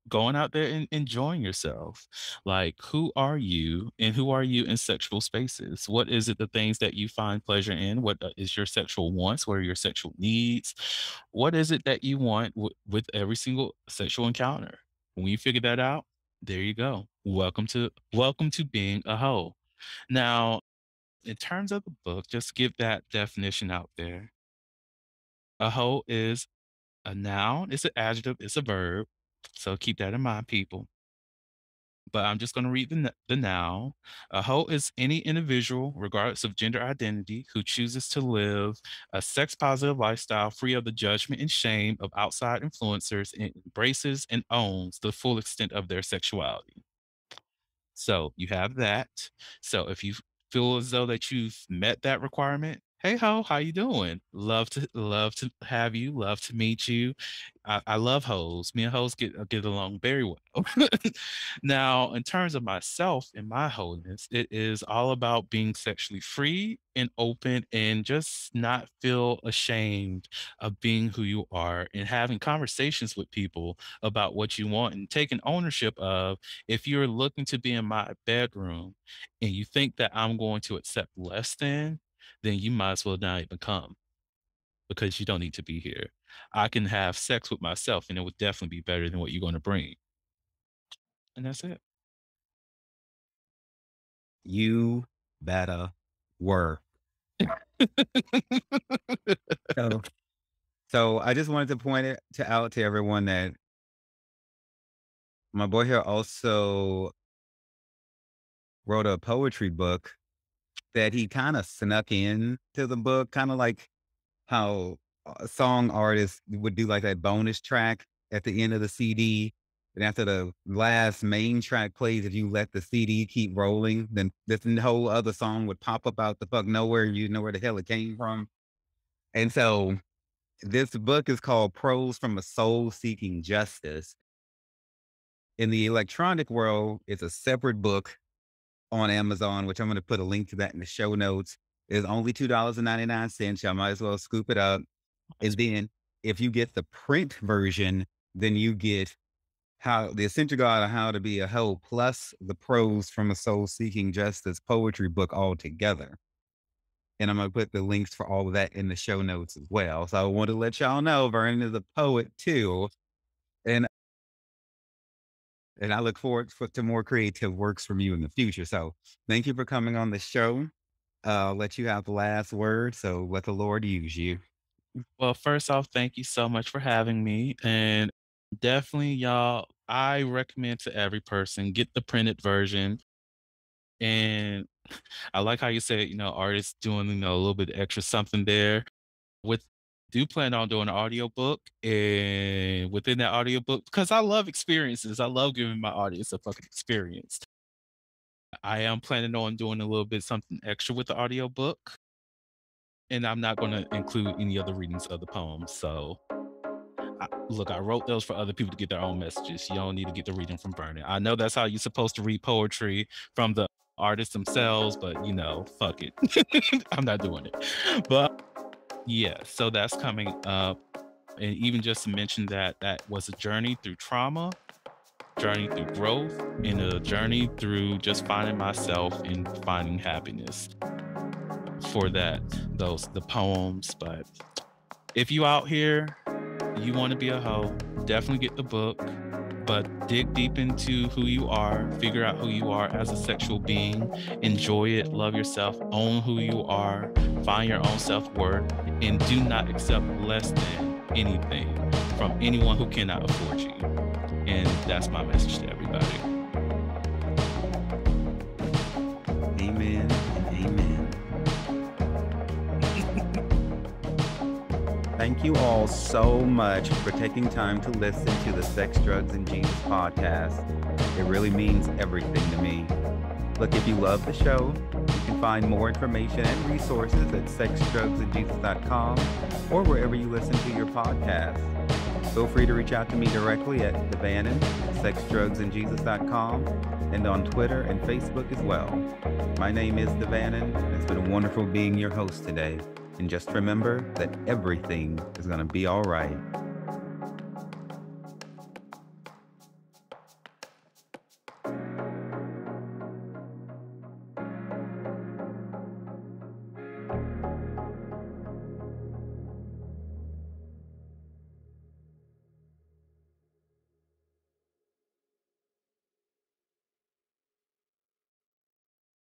going out there and enjoying yourself. Like, who are you and who are you in sexual spaces? What is it, the things that you find pleasure in? What is your sexual wants? What are your sexual needs? What is it that you want with every single sexual encounter? When you figure that out, there you go. Welcome to being a hoe. Now, in terms of the book, just give that definition out there. A hoe is a noun, it's an adjective, it's a verb. So keep that in mind, people. But I'm just going to read the noun. A hoe is any individual, regardless of gender identity, who chooses to live a sex positive lifestyle free of the judgment and shame of outside influencers and embraces and owns the full extent of their sexuality. So you have that. So if you feel as though that you've met that requirement, hey ho, how you doing? Love to have you. Love to meet you. I love hoes. Me and hoes get along very well. Now, in terms of myself and my wholeness, it is all about being sexually free and open and just not feel ashamed of being who you are and having conversations with people about what you want and taking ownership of if you're looking to be in my bedroom and you think that I'm going to accept less than, then you might as well not even come because you don't need to be here. I can have sex with myself and it would definitely be better than what you're going to bring. And that's it. You better work. So, so I just wanted to point it out to everyone that my boy here also wrote a poetry book that he kind of snuck in to the book, kind of like how song artists would do like that bonus track at the end of the CD. And after the last main track plays, if you let the CD keep rolling, then this whole other song would pop up out the fuck nowhere and you know where the hell it came from. And so this book is called Prose from a Soul Seeking Justice. In the electronic world, it's a separate book on Amazon, which I'm going to put a link to that in the show notes. It's only $2.99. Y'all might as well scoop it up. And then if you get the print version, then you get how the essential guide on how to be a hoe plus the prose from a soul seeking justice poetry book all together. And I'm going to put the links for all of that in the show notes as well. So I want to let y'all know Vernon is a poet too. And And I look forward to more creative works from you in the future. So thank you for coming on the show. I'll let you have the last word. So let the Lord use you. Well, first off, thank you so much for having me. And definitely, y'all, I recommend to every person get the printed version. And I like how you said, artists doing, a little bit extra something there. With do plan on doing an audiobook, and within that audiobook, because I love experiences, I love giving my audience a fucking experience. I am planning on doing a little bit something extra with the audiobook, and I'm not going to include any other readings of the poems. So, look, I wrote those for other people to get their own messages. You don't need to get the reading from Vernon. I know that's how you're supposed to read poetry from the artists themselves, but fuck it. I'm not doing it. But yeah, so that's coming up. And even just to mention that was a journey through trauma, journey through growth, and a journey through just finding myself and finding happiness. For that, the poems. But if you out here, you want to be a hoe, definitely get the book, but dig deep into who you are, figure out who you are as a sexual being, enjoy it, love yourself, own who you are, find your own self-worth, and do not accept less than anything from anyone who cannot afford you. And that's my message to everybody. Amen and amen. Thank you all so much for taking time to listen to the Sex, Drugs, and Jesus podcast. It really means everything to me. Look, if you love the show, you can find more information and resources at sexdrugsandjesus.com or wherever you listen to your podcasts. Feel free to reach out to me directly at Vernon at sexdrugsandjesus.com and on Twitter and Facebook as well. My name is Vernon, and it's been wonderful being your host today. And just remember that everything is going to be all right.